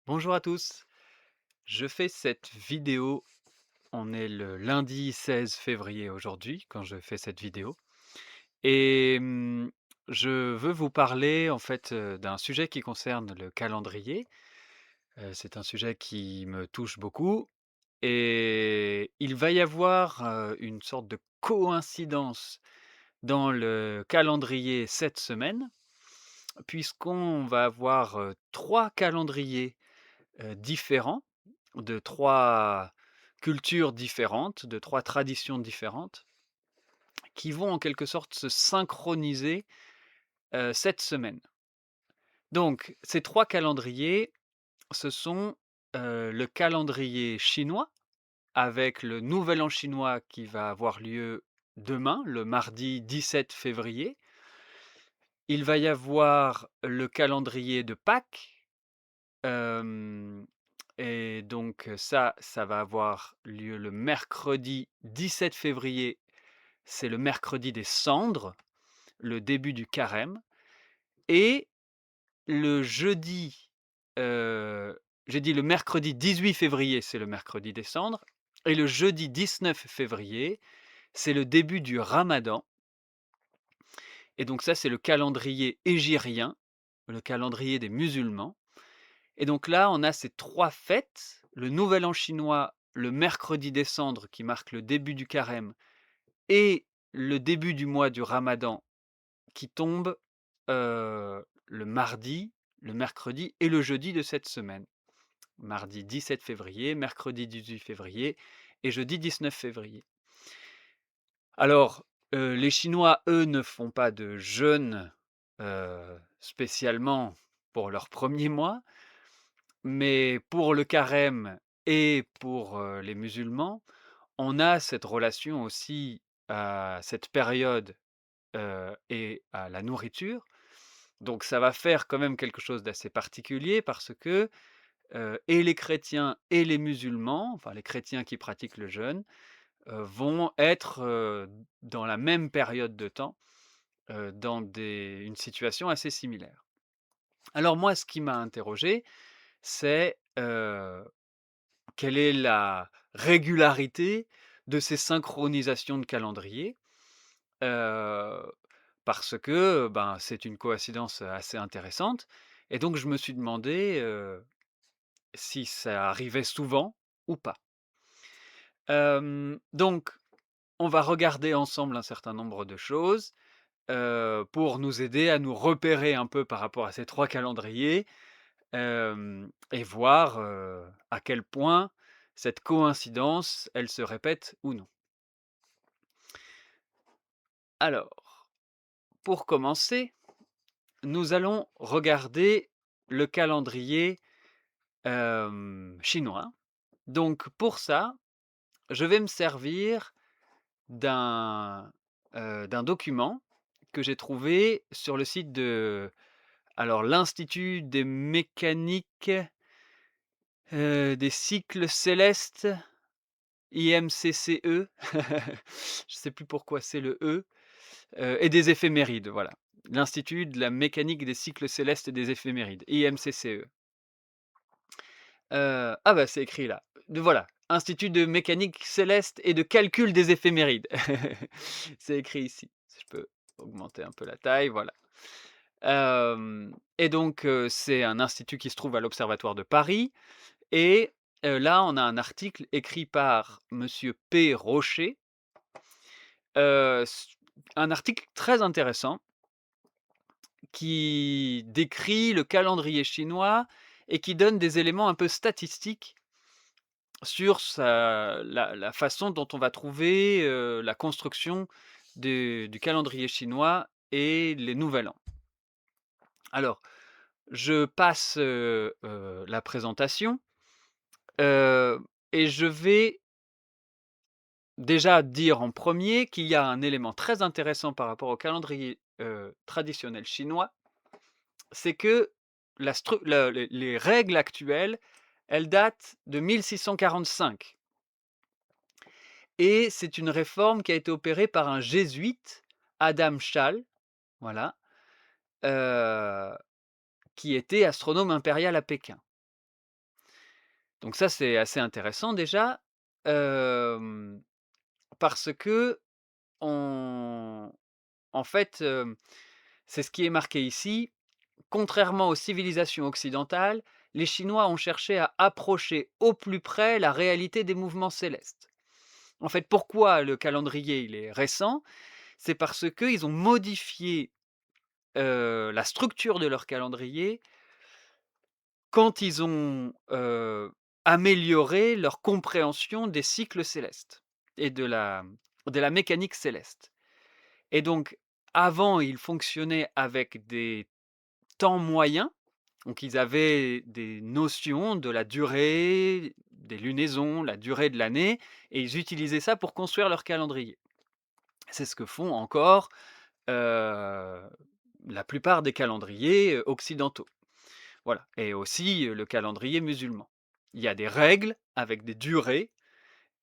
Bonjour à tous, je fais cette vidéo, on est le lundi 16 février aujourd'hui quand je fais cette vidéo et je veux vous parler en fait, d'un sujet qui concerne le calendrier. C'est un sujet qui me touche beaucoup et il va y avoir, une sorte de coïncidence dans le calendrier cette semaine, puisqu'on va avoir, 3 calendriers différents, de 3 cultures différentes, de 3 traditions différentes, qui vont en quelque sorte se synchroniser, cette semaine. Donc ces 3 calendriers, ce sont, le calendrier chinois, avec le nouvel an chinois qui va avoir lieu demain, le mardi 17 février. Il va y avoir le calendrier de Pâques. Hem Et donc ça va avoir lieu le mercredi 17 février, c'est le mercredi des cendres, le début du carême. Et le jeudi, j'ai dit le mercredi 18 février, c'est le mercredi des cendres, et le jeudi 19 février, c'est le début du ramadan. Et donc ça, c'est le calendrier hégirien, le calendrier des musulmans. Et donc là, on a ces 3 fêtes, le nouvel an chinois, le mercredi des cendres qui marque le début du carême et le début du mois du ramadan qui tombe, le mardi, le mercredi et le jeudi de cette semaine. Mardi 17 février, mercredi 18 février et jeudi 19 février. Alors, les Chinois, eux, ne font pas de jeûne, spécialement pour leur premier mois. Mais pour le carême et pour, les musulmans, on a cette relation aussi à cette période, et à la nourriture. Donc ça va faire quand même quelque chose d'assez particulier parce que, et les chrétiens et les musulmans, enfin les chrétiens qui pratiquent le jeûne, vont être, dans la même période de temps, dans une situation assez similaire. Alors moi, ce qui m'a interrogé, c'est, quelle est la régularité de ces synchronisations de calendrier? Heu, Parce que, ben, c'est une coïncidence assez intéressante et donc je me suis demandé, si ça arrivait souvent ou pas. Donc on va regarder ensemble un certain nombre de choses, pour nous aider à nous repérer un peu par rapport à ces 3 calendriers. Et voir, à quel point cette coïncidence, elle se répète ou non. Alors, pour commencer, nous allons regarder le calendrier, chinois. Donc pour ça, je vais me servir d'un document que j'ai trouvé sur le site de l'Institut des mécaniques, des cycles célestes. IMCCE, je sais plus pourquoi c'est le E, et des éphémérides, voilà. L'Institut de la mécanique des cycles célestes et des éphémérides, IMCCE. Ah bah, c'est écrit là. Voilà, Institut de mécanique céleste et de calcul des éphémérides. C'est écrit ici. Si je peux augmenter un peu la taille, voilà. Et donc c'est un institut qui se trouve à l'Observatoire de Paris. Et là, on a un article écrit par monsieur P. Rocher. S Un article très intéressant qui décrit le calendrier chinois et qui donne des éléments un peu statistiques sur la façon dont on va trouver, la construction du calendrier chinois et les nouvel an. Alors, je passe, la présentation, heu et je vais déjà dire en premier qu'il y a un élément très intéressant par rapport au calendrier, traditionnel chinois. C'est que les règles actuelles, elles datent de 1645 et c'est une réforme qui a été opérée par un jésuite, Adam Schall, voilà, heu, qui était astronome impérial à Pékin. Donc ça, c'est assez intéressant déjà, hem, parce que on en fait, c'est ce qui est marqué ici. Contrairement aux civilisations occidentales, les Chinois ont cherché à approcher au plus près la réalité des mouvements célestes. En fait, pourquoi le calendrier il est récent? C'est parce qu'ils ont modifié, la structure de leur calendrier quand ils ont, amélioré leur compréhension des cycles célestes et de la mécanique céleste. Et donc avant, ils fonctionnaient avec des temps moyens. Donc ils avaient des notions de la durée des lunaisons, la durée de l'année, et ils utilisaient ça pour construire leur calendrier. C'est ce que font encore, heu, la plupart des calendriers, occidentaux. Voilà, et aussi, le calendrier musulman. Il y a des règles avec des durées,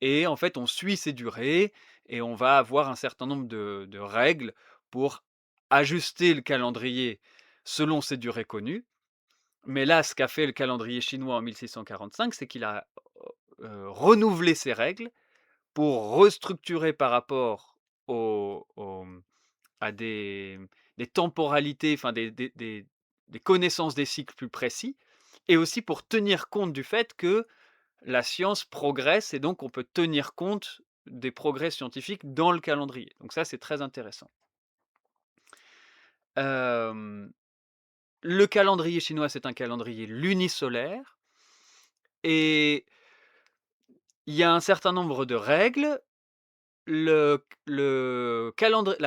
et en fait on suit ces durées, et on va avoir un certain nombre de règles pour ajuster le calendrier selon ces durées connues. Mais là, ce qu'a fait le calendrier chinois en 1645, c'est qu'il a, renouvelé ses règles pour restructurer par rapport à des temporalités, enfin des connaissances des cycles plus précis, et aussi pour tenir compte du fait que la science progresse, et donc on peut tenir compte des progrès scientifiques dans le calendrier. Donc ça, c'est très intéressant. Hem, le calendrier chinois, c'est un calendrier lunisolaire, et il y a un certain nombre de règles. La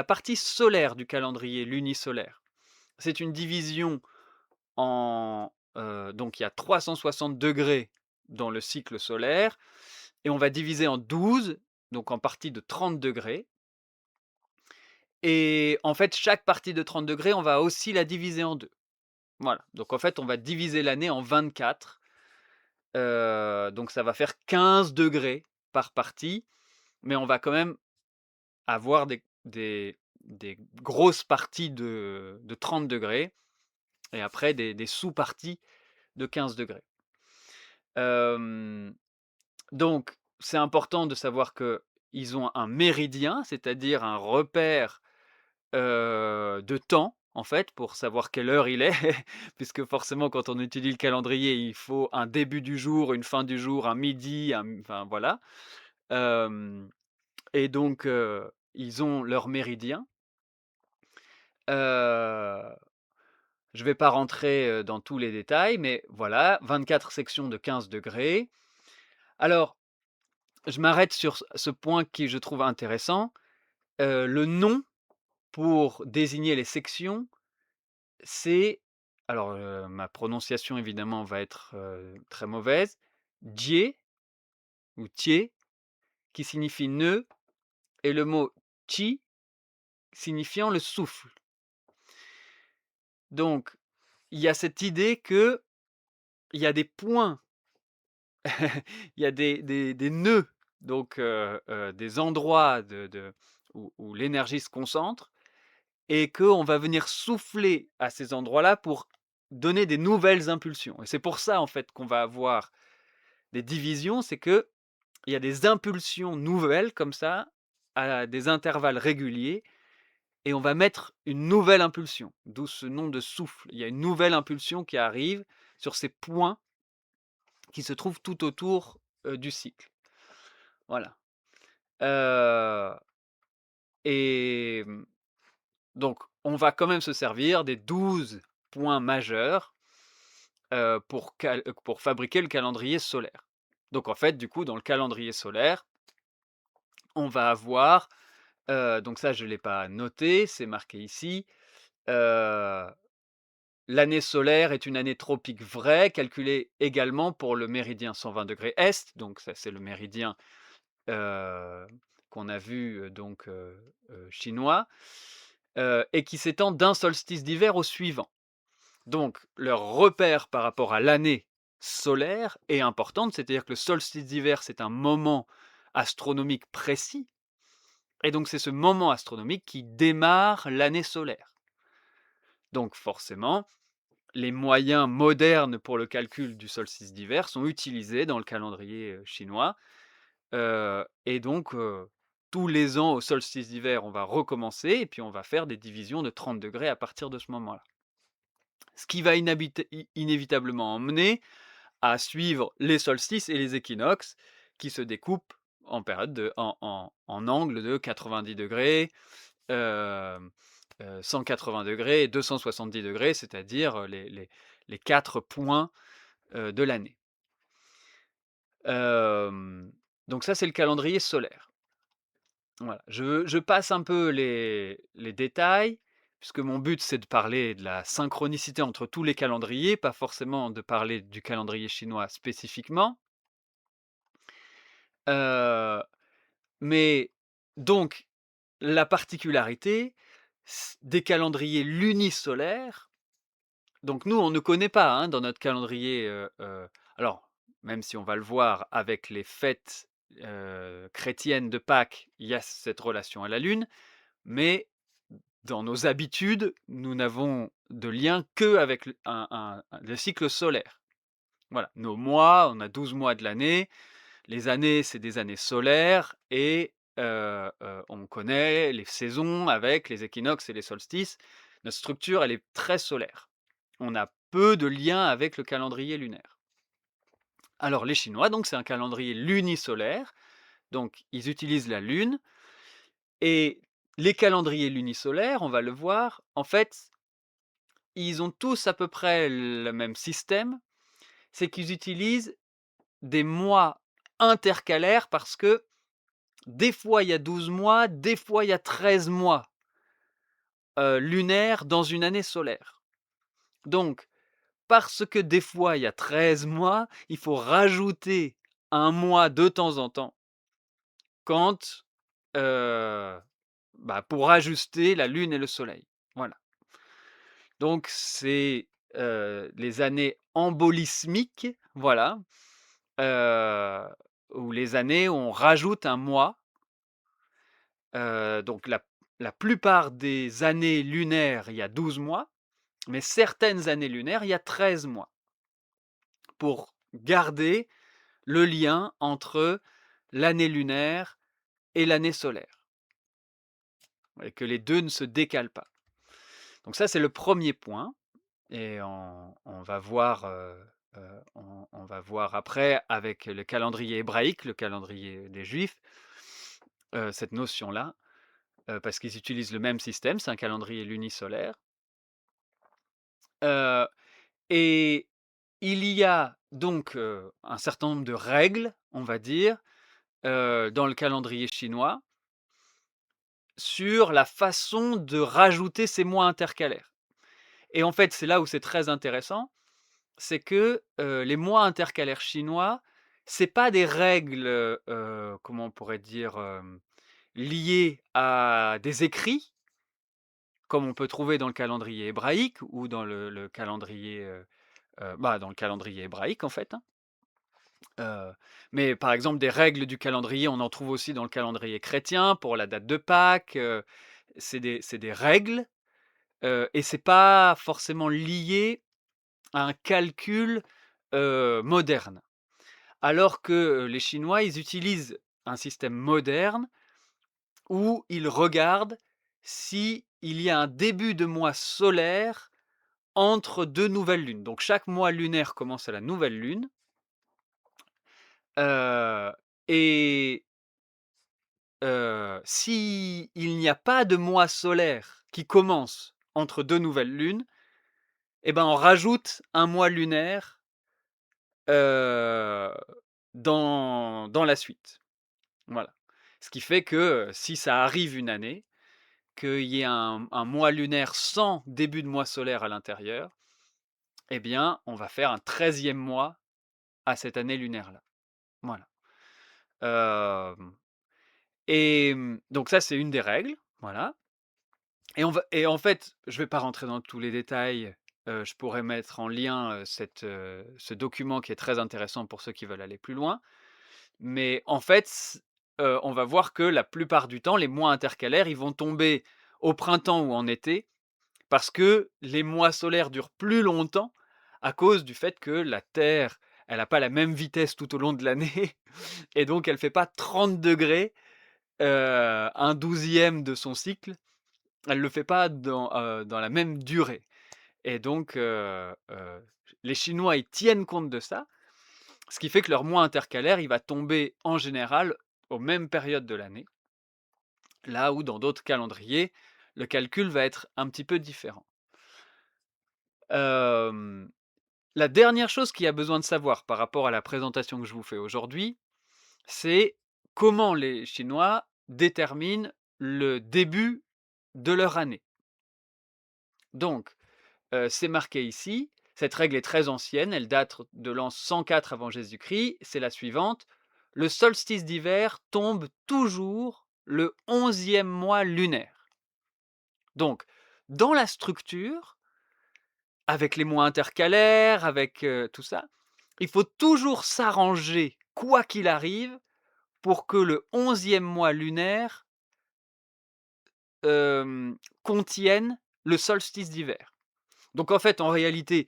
partie solaire du calendrier lunisolaire, c'est une division donc il y a 360 degrés dans le cycle solaire, et on va diviser en 12, donc en parties de 30 degrés. Et en fait, chaque partie de 30 degrés, on va aussi la diviser en 2. Voilà, donc en fait, on va diviser l'année en 24, donc ça va faire 15 degrés par partie, mais on va quand même avoir des grosses parties de 30 degrés, et après des sous-parties de 15 degrés. Hem, donc c'est important de savoir qu'ils ont un méridien, c'est-à-dire un repère, de temps, en fait, pour savoir quelle heure il est, puisque forcément quand on utilise le calendrier, il faut un début du jour, une fin du jour, un midi, enfin voilà. Hem Et donc ils ont leur méridien. Heu, je ne vais pas rentrer, dans tous les détails, mais voilà, 24 sections de 15 degrés. Alors, je m'arrête sur ce point qui je trouve intéressant. Le nom pour désigner les sections, c'est, alors, ma prononciation évidemment va être, très mauvaise, Jie ou Tie, qui signifie nœud, et le mot Qi signifiant le souffle. Donc, il y a cette idée qu'il y a des points, il y a des nœuds, donc des endroits où l'énergie se concentre, et qu'on va venir souffler à ces endroits-là pour donner des nouvelles impulsions. Et c'est pour ça, en fait, qu'on va avoir des divisions, c'est qu'il y a des impulsions nouvelles comme ça, à des intervalles réguliers, et on va mettre une nouvelle impulsion, d'où ce nom de souffle. Il y a une nouvelle impulsion qui arrive sur ces points qui se trouvent tout autour, du cycle. Voilà. Heu et donc on va quand même se servir des 12 points majeurs, pour fabriquer le calendrier solaire. Donc en fait, du coup, dans le calendrier solaire, on va avoir, donc ça je ne l'ai pas noté, c'est marqué ici, heu, l'année solaire est une année tropique vraie, calculée également pour le méridien 120° est, donc ça c'est le méridien, heu, qu'on a vu, donc chinois, et qui s'étend d'un solstice d'hiver au suivant. Donc leur repère par rapport à l'année solaire est importante, c'est-à-dire que le solstice d'hiver, c'est un moment astronomique précis, et donc c'est ce moment astronomique qui démarre l'année solaire. Donc forcément, les moyens modernes pour le calcul du solstice d'hiver sont utilisés dans le calendrier, chinois. Et donc, tous les ans au solstice d'hiver, on va recommencer et puis on va faire des divisions de 30° à partir de ce moment-là. Ce qui va inévitablement emmener à suivre les solstices et les équinoxes qui se découpent en période en angles de 90°, hem, 180° et 270°, c'est-à-dire, les 4 points, de l'année. Hem, donc ça, c'est le calendrier solaire. Voilà, je passe un peu les détails, puisque mon but, c'est de parler de la synchronicité entre tous les calendriers, pas forcément de parler du calendrier chinois spécifiquement. Heu, mais donc la particularité des calendriers lunisolaires, donc nous, on ne connaît pas, hein, dans notre calendrier, alors, même si on va le voir avec les fêtes, chrétiennes de Pâques, il y a cette relation à la lune, mais dans nos habitudes, nous n'avons de lien qu'avec le cycle solaire. Voilà, nos mois, on a 12 mois de l'année. Les années, c'est des années solaires et on connaît les saisons avec les équinoxes et les solstices. Notre structure, elle est très solaire. On a peu de lien avec le calendrier lunaire. Alors les Chinois, donc c'est un calendrier lunisolaire, donc ils utilisent la lune et les calendriers lunisolaires, on va le voir, en fait, ils ont tous à peu près le même système, c'est qu'ils utilisent des mois intercalaires parce que des fois il y a 12 mois, des fois il y a 13 mois lunaires dans une année solaire. Donc, parce que des fois il y a 13 mois, il faut rajouter un mois de temps en temps quand, pour ajuster la lune et le soleil. Voilà. Donc c'est, les années embolismiques, voilà, heu, ou les années où on rajoute un mois. Donc la plupart des années lunaires, il y a 12 mois, mais certaines années lunaires, il y a 13 mois, pour garder le lien entre l'année lunaire et l'année solaire et que les 2 ne se décalent pas. Donc ça, c'est le premier point et on va voir, on va voir après avec le calendrier hébraïque, le calendrier des Juifs, cette notion-là, parce qu'ils utilisent le même système, c'est un calendrier lunisolaire. Heu et il y a donc, un certain nombre de règles, on va dire, dans le calendrier chinois, sur la façon de rajouter ces mois intercalaires et en fait, c'est là où c'est très intéressant, c'est que, les mois intercalaires chinois, c'est pas des règles, comment on pourrait dire? Liées à des écrits, comme on peut trouver dans le calendrier hébraïque ou dans le calendrier, dans le calendrier hébraïque, en fait, hein. Mais par exemple, des règles du calendrier, on en trouve aussi dans le calendrier chrétien pour la date de Pâques, c'est des règles, et c'est pas forcément lié à un calcul, moderne. Alors que, les Chinois, ils utilisent un système moderne où ils regardent s'il y a un début de mois solaire entre 2 nouvelles lunes. Donc chaque mois lunaire commence à la nouvelle lune, heu et s'il n'y a pas de mois solaire qui commence entre 2 nouvelles lunes, et ben, on rajoute un mois lunaire, heu, dans la suite. Voilà. Ce qui fait que, si ça arrive une année, qu'il y ait un mois lunaire sans début de mois solaire à l'intérieur, eh bien, on va faire un 13e mois à cette année lunaire-là. Voilà. Hem donc ça, c'est une des règles, voilà. Et en fait, je vais pas rentrer dans tous les détails, je pourrais mettre en lien, ce document qui est très intéressant pour ceux qui veulent aller plus loin. Mais en fait, on va voir que la plupart du temps, les mois intercalaires, ils vont tomber au printemps ou en été Parce que les mois solaires durent plus longtemps à cause du fait que la Terre, elle a pas la même vitesse tout au long de l'année et donc elle fait pas 30°, 1/12 de son cycle. Elle le fait pas dans la même durée et donc les Chinois, ils tiennent compte de ça, ce qui fait que leur mois intercalaire, il va tomber en général aux mêmes périodes de l'année, là où dans d'autres calendriers, le calcul va être un petit peu différent. Hem, la dernière chose qu'il y a besoin de savoir par rapport à la présentation que je vous fais aujourd'hui, c'est comment les Chinois déterminent le début de leur année. Donc, c'est marqué ici, cette règle est très ancienne, elle date de l'an 104 avant Jésus-Christ, c'est la suivante: le solstice d'hiver tombe toujours le 11e mois lunaire. Donc, dans la structure, avec les mois intercalaires, avec, tout ça, il faut toujours s'arranger, quoi qu'il arrive, pour que le 11e mois lunaire, contienne le solstice d'hiver. Donc en fait, en réalité,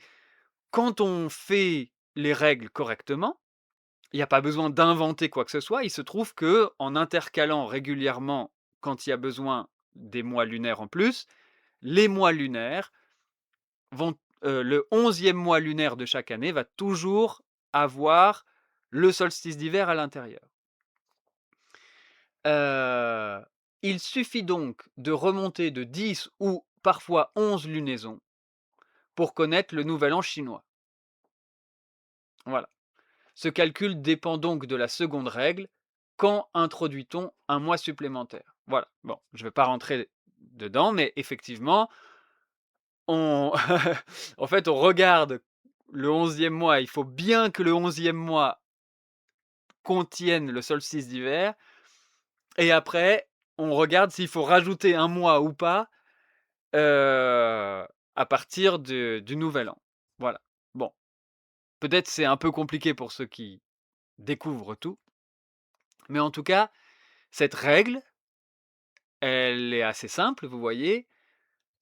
quand on fait les règles correctement, il n'y a pas besoin d'inventer quoi que ce soit. Il se trouve que en intercalant régulièrement, quand il y a besoin des mois lunaires en plus, les mois lunaires vont, le 11e mois lunaire de chaque année va toujours avoir le solstice d'hiver à l'intérieur. Heu, il suffit donc de remonter de 10 ou parfois 11 lunaisons pour connaître le nouvel an chinois. Voilà. Ce calcul dépend donc de la seconde règle: quand introduit-on un mois supplémentaire? Voilà, bon, je ne vais pas rentrer dedans, mais effectivement, on en fait, on regarde le 11e mois, il faut bien que le 11e mois contienne le solstice d'hiver et après, on regarde s'il faut rajouter un mois ou pas, à partir du nouvel an. Voilà. Bon, peut-être c'est un peu compliqué pour ceux qui découvrent tout, mais en tout cas, cette règle, elle est assez simple, vous voyez.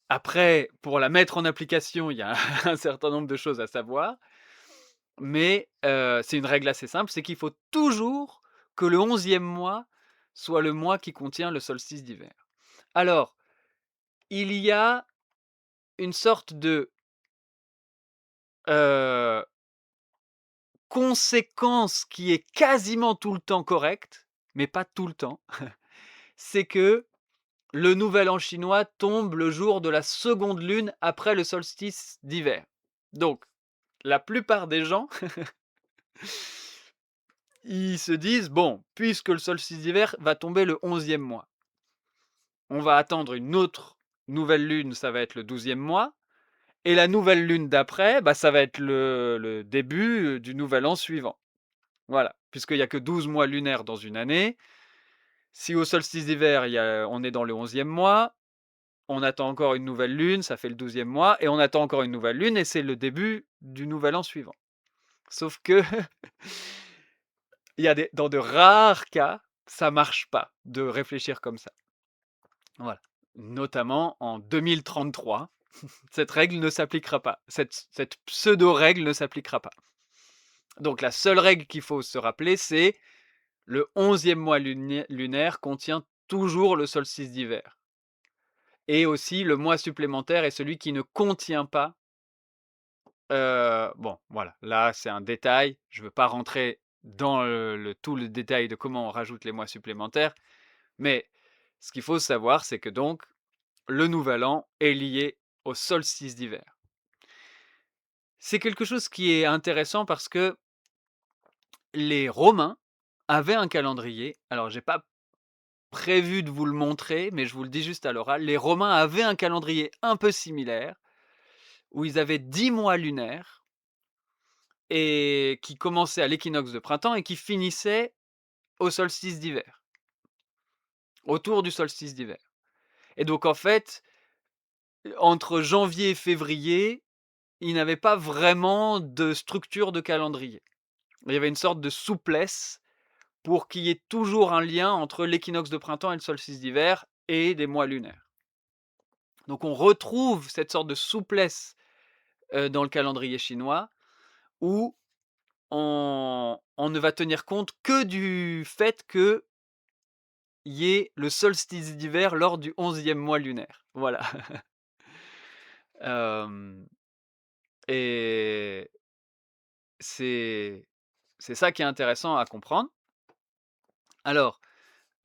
Après, pour la mettre en application, il y a un certain nombre de choses à savoir, mais c'est une règle assez simple, c'est qu'il faut toujours que le 11e mois soit le mois qui contient le solstice d'hiver. Alors, il y a une sorte de, heu, conséquence qui est quasiment tout le temps correcte, mais pas tout le temps. C'est que le nouvel an chinois tombe le jour de la seconde lune après le solstice d'hiver. Donc, la plupart des gens, ils se disent: «Bon, puisque le solstice d'hiver va tomber le 11e mois, on va attendre une autre nouvelle lune, ça va être le 12e mois et la nouvelle lune d'après, bah, ça va être le début, du nouvel an suivant». Voilà, puisqu'il y a que 12 mois lunaires dans une année. Si au solstice d'hiver, on est dans le 11e mois, on attend encore une nouvelle lune, ça fait le 12e mois et on attend encore une nouvelle lune et c'est le début du nouvel an suivant. Sauf que il y a dans de rares cas, ça marche pas de réfléchir comme ça. Voilà. Notamment en 2033, cette règle ne s'appliquera pas. Cette pseudo-règle ne s'appliquera pas. Donc la seule règle qu'il faut se rappeler, c'est le 11e mois lunaire contient toujours le solstice d'hiver. Et aussi le mois supplémentaire est celui qui ne contient pas. Bon, voilà, là c'est un détail. Je ne veux pas rentrer dans tout le détail de comment on rajoute les mois supplémentaires. Mais ce qu'il faut savoir, c'est que donc le nouvel an est lié au solstice d'hiver. C'est quelque chose qui est intéressant parce que les Romains avaient un calendrier. Alors, j'ai pas prévu de vous le montrer, mais je vous le dis juste à l'oral. Les Romains avaient un calendrier un peu similaire où ils avaient 10 mois lunaires et qui commençaient à l'équinoxe de printemps et qui finissaient au solstice d'hiver, autour du solstice d'hiver. Et donc, en fait, entre janvier et février, ils n'avaient pas vraiment de structure de calendrier. Il y avait une sorte de souplesse pour qu'il y ait toujours un lien entre l'équinoxe de printemps et le solstice d'hiver et des mois lunaires. Donc on retrouve cette sorte de souplesse, dans le calendrier chinois où on ne va tenir compte que du fait qu'il y ait le solstice d'hiver lors du 11e mois lunaire. Voilà. Hem et c'est c'est ça qui est intéressant à comprendre. Alors,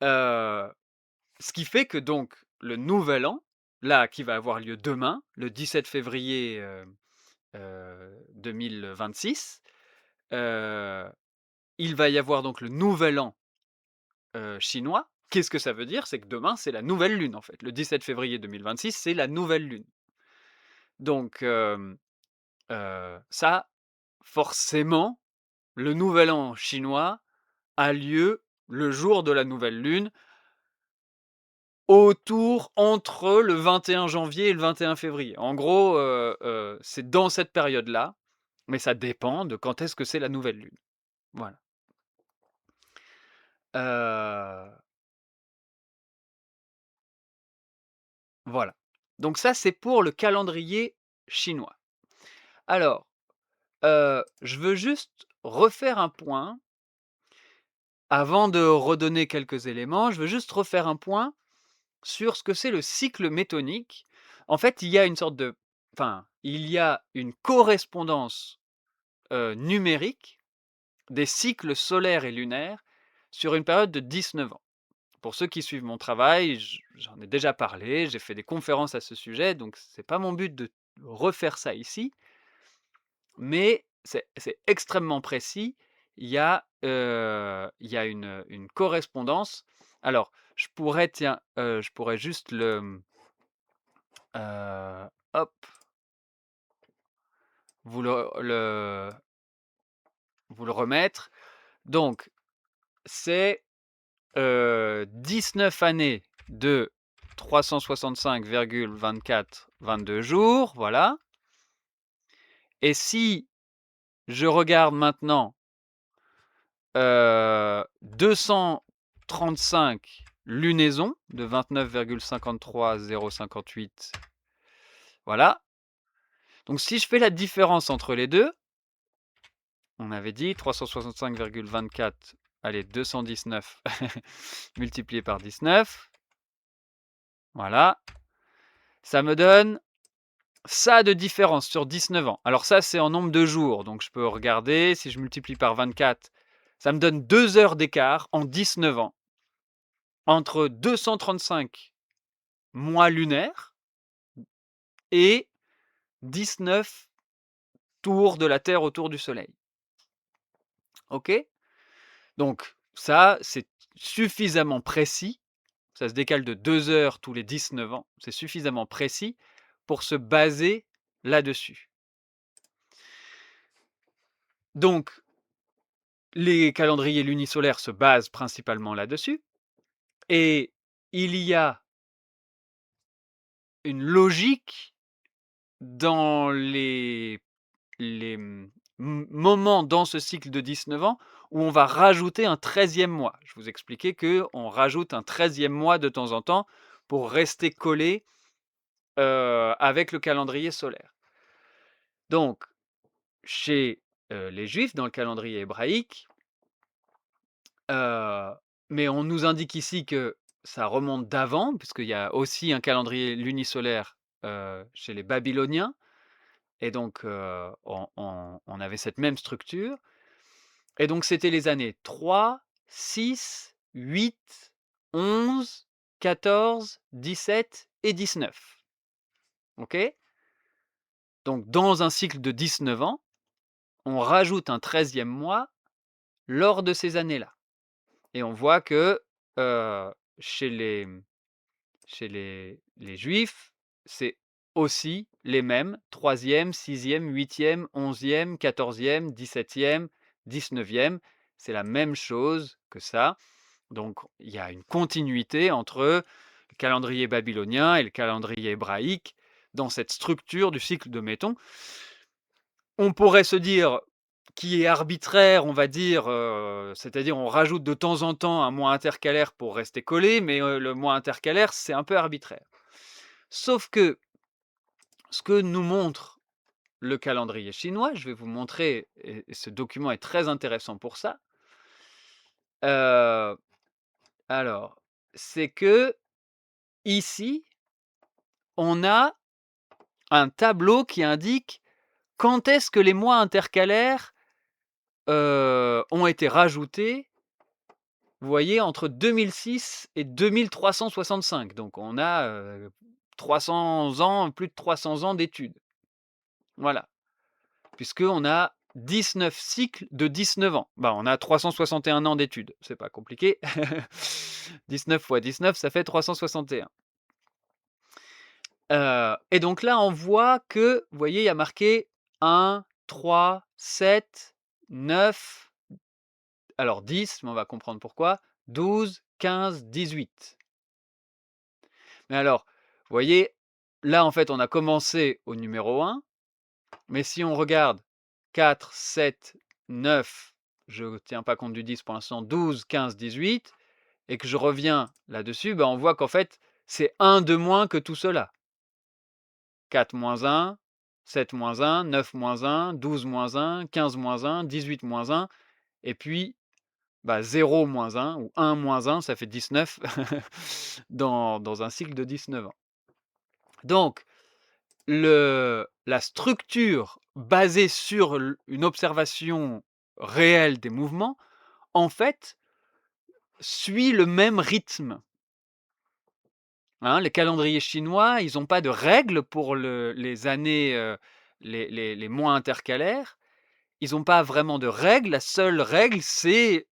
heu, ce qui fait que donc le nouvel an, là, qui va avoir lieu demain, le 17 février, 2026, heu, il va y avoir donc le nouvel an, chinois. Qu'est-ce que ça veut dire? C'est que demain, c'est la nouvelle lune, en fait. Le 17 février 2026, c'est la nouvelle lune. Donc, ça, forcément, le nouvel an chinois a lieu le jour de la nouvelle lune, entre le 21 janvier et le 21 février. En gros, c'est dans cette période-là, mais ça dépend de quand est-ce que c'est la nouvelle lune. Voilà. Heu, voilà. Donc ça, c'est pour le calendrier chinois. Alors, je veux juste refaire un point avant de redonner quelques éléments, je veux juste refaire un point sur ce que c'est le cycle métonique. En fait, il y a une correspondance, numérique des cycles solaires et lunaires sur une période de 19 ans. Pour ceux qui suivent mon travail, j'en ai déjà parlé, j'ai fait des conférences à ce sujet, donc c'est pas mon but de refaire ça ici, mais c'est extrêmement précis. Il y a une correspondance. Alors, je pourrais juste hop, vous vous le remettre. Donc, c'est 19 années de 365,2422 jours, voilà. Et si je regarde maintenant 235 lunaisons de 29,53,058, voilà. Donc si je fais la différence entre les deux, on avait dit 365,24, allez, 219 multiplié par 19, voilà. Ça me donne ça de différence sur 19 ans. Alors ça, c'est en nombre de jours, donc je peux regarder. Si je multiplie par 24, ça me donne 2 heures d'écart en 19 ans entre 235 mois lunaires et 19 tours de la Terre autour du Soleil. OK? Donc ça, c'est suffisamment précis. Ça se décale de 2 heures tous les 19 ans. C'est suffisamment précis pour se baser là-dessus. Donc, les calendriers lunisolaires se basent principalement là-dessus. Et il y a une logique dans les moments dans ce cycle de 19 ans où on va rajouter un 13e mois. Je vous expliquais qu'on rajoute un 13e mois de temps en temps pour rester collé avec le calendrier solaire. Donc, chez les Juifs, dans le calendrier hébraïque, mais on nous indique ici que ça remonte d'avant, puisqu'il y a aussi un calendrier lunisolaire chez les Babyloniens, et donc on avait cette même structure. Et donc c'était les années 3, 6, 8, 11, 14, 17 et 19. OK? Donc dans un cycle de 19 ans, on rajoute un 13e mois lors de ces années-là. Et on voit que chez les juifs, c'est aussi les mêmes, 3e, 6e, 8e, 11e, 14e, 17e, 19e. C'est la même chose que ça. Donc il y a une continuité entre le calendrier babylonien et le calendrier hébraïque dans cette structure du cycle de Méton. On pourrait se dire qui est arbitraire, on va dire, c'est-à-dire on rajoute de temps en temps un mois intercalaire pour rester collé, mais le mois intercalaire, c'est un peu arbitraire. Sauf que ce que nous montre le calendrier chinois, je vais vous montrer et ce document est très intéressant pour ça. Heu, alors, c'est que ici, on a un tableau qui indique quand est-ce que les mois intercalaires, ont été rajoutés, vous voyez, entre 2006 et 2365. Donc on a, 300 ans, plus de 300 ans d'études. Voilà, puisqu'on a 19 cycles de 19 ans. Bah, on a 361 ans d'études, c'est pas compliqué. 19 fois 19, ça fait 361. Et donc là, on voit que, vous voyez, il y a marqué 1, 3, 7, 9, alors 10, mais on va comprendre pourquoi, 12, 15, 18. Mais alors, vous voyez, là, en fait, on a commencé au numéro 1, mais si on regarde 4, 7, 9, je ne tiens pas compte du 10 pour l'instant, 12, 15, 18, et que je reviens là-dessus, ben, on voit qu'en fait, c'est un de moins que tout cela. 4 moins 1, 7 moins 1, 9 moins 1, 12 moins 1, 15 moins 1, 18 moins 1, et puis bah, 0 moins 1 ou 1 moins 1, ça fait 19 dans un cycle de 19 ans. Donc, la structure basée sur une observation réelle des mouvements, en fait, suit le même rythme. Hein, les calendriers chinois, ils n'ont pas de règles pour les années, les mois intercalaires. Ils n'ont pas vraiment de règles. La seule règle, c'est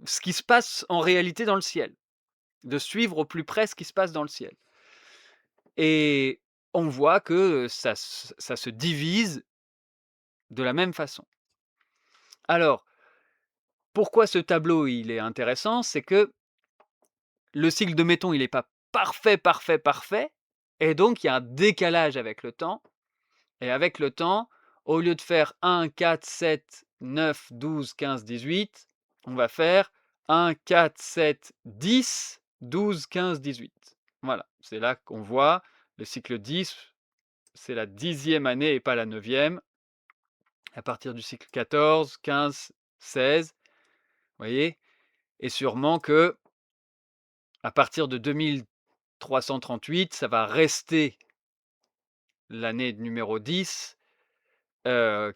ce qui se passe en réalité dans le ciel, de suivre au plus près ce qui se passe dans le ciel. Et on voit que ça se divise de la même façon. Alors, pourquoi ce tableau il est intéressant? C'est que le cycle de Méton, il n'est pas parfait, parfait, parfait, et donc il y a un décalage avec le temps. Et avec le temps, au lieu de faire 1, 4, 7, 9, 12, 15, 18, on va faire 1, 4, 7, 10, 12, 15, 18. Voilà, c'est là qu'on voit le cycle 10, c'est la 10e année et pas la 9e. À partir du cycle 14, 15, 16, vous voyez. Et sûrement que à partir de 2338, ça va rester l'année numéro 10,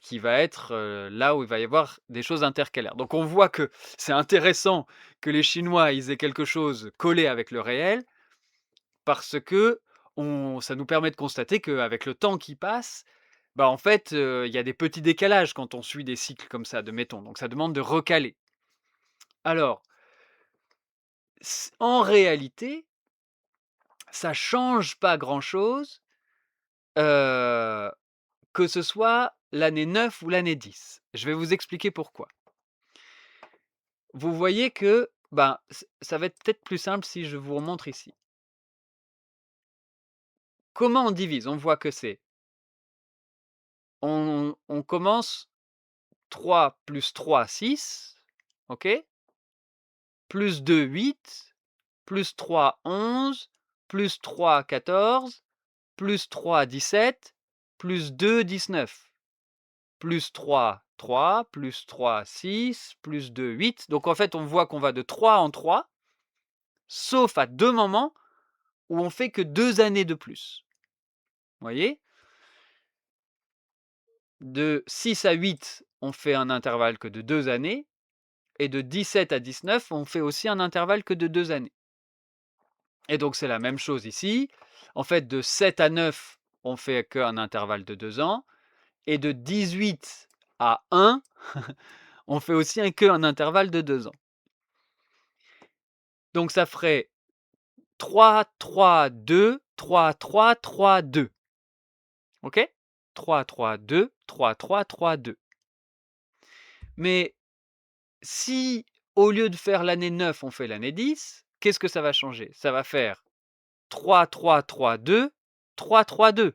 qui va être, là où il va y avoir des choses intercalaires. Donc on voit que c'est intéressant que les Chinois, ils aient quelque chose collé avec le réel, parce que ça nous permet de constater qu'avec le temps qui passe, bah, en fait, il y a des petits décalages quand on suit des cycles comme ça de Méton, donc ça demande de recaler. Alors, en réalité, ça change pas grand-chose, heu, que ce soit l'année 9 ou l'année 10. Je vais vous expliquer pourquoi. Vous voyez que, ben, ça va être peut-être plus simple si je vous remontre ici. Comment on divise? On voit que c'est on commence 3 plus 3, 6, OK? Plus 2, 8, plus 3, 11, plus 3, 14, plus 3, 17, plus 2, 19, plus 3, 3, plus 3, 6, plus 2, 8. Donc en fait, on voit qu'on va de 3 en 3, sauf à 2 moments où on fait que 2 années de plus. Vous voyez? De 6 à 8, on fait un intervalle que de 2 années, et de 17 à 19, on fait aussi un intervalle que de 2 années. Et donc c'est la même chose ici. En fait, de 7 à 9, on fait qu'un intervalle de 2 ans, et de 18 à 1, on fait aussi qu'un intervalle de 2 ans. Donc ça ferait 3, 3, 2, 3, 3, 3, 2. OK? 3, 3, 2, 3, 3, 3, 2. Mais si, au lieu de faire l'année 9, on fait l'année 10, qu'est-ce que ça va changer? Ça va faire 3, 3, 3, 2, 3, 3, 2.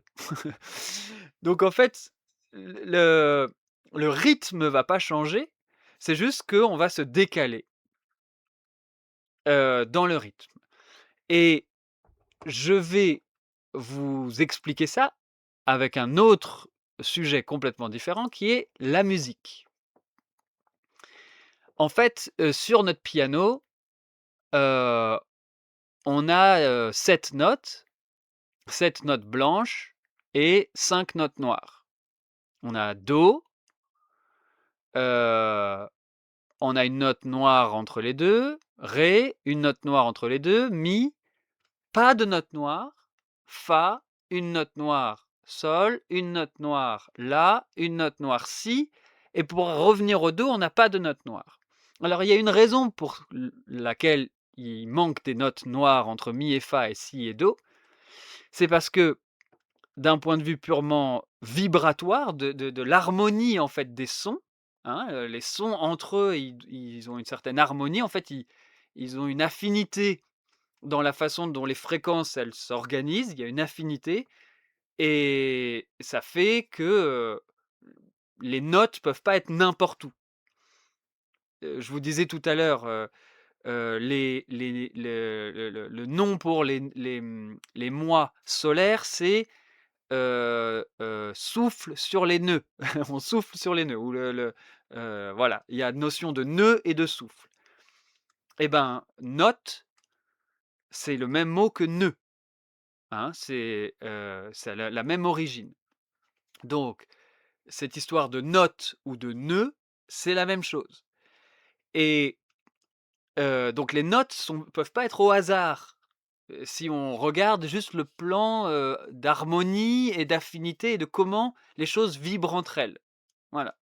Donc en fait, le rythme va pas changer, c'est juste qu'on va se décaler, dans le rythme. Et je vais vous expliquer ça avec un autre sujet complètement différent qui est la musique. En fait, sur notre piano, heu, on a, 7 notes, 7 notes blanches et 5 notes noires. On a do, heu, on a une note noire entre les 2, ré, une note noire entre les 2, mi, pas de note noire, fa, une note noire, sol, une note noire, la, une note noire, si, et pour revenir au do, on n'a pas de note noire. Alors il y a une raison pour laquelle il manque des notes noires entre mi et fa et si et do, c'est parce que d'un point de vue purement vibratoire de l'harmonie en fait des sons, hein, les sons entre eux, ils ont une certaine harmonie, en fait, ils ont une affinité dans la façon dont les fréquences, elles s'organisent, il y a une affinité et ça fait que, les notes peuvent pas être n'importe où. Je vous disais tout à l'heure, les le nom pour les mois solaires, c'est, souffle sur les nœuds. On souffle sur les nœuds ou voilà, il y a notion de nœud et de souffle. Et ben, note, c'est le même mot que nœud, hein, ça a la même origine. Donc cette histoire de note ou de nœud, c'est la même chose et donc les notes peuvent pas être au hasard, si on regarde juste le plan, d'harmonie et d'affinité et de comment les choses vibrent entre elles. Voilà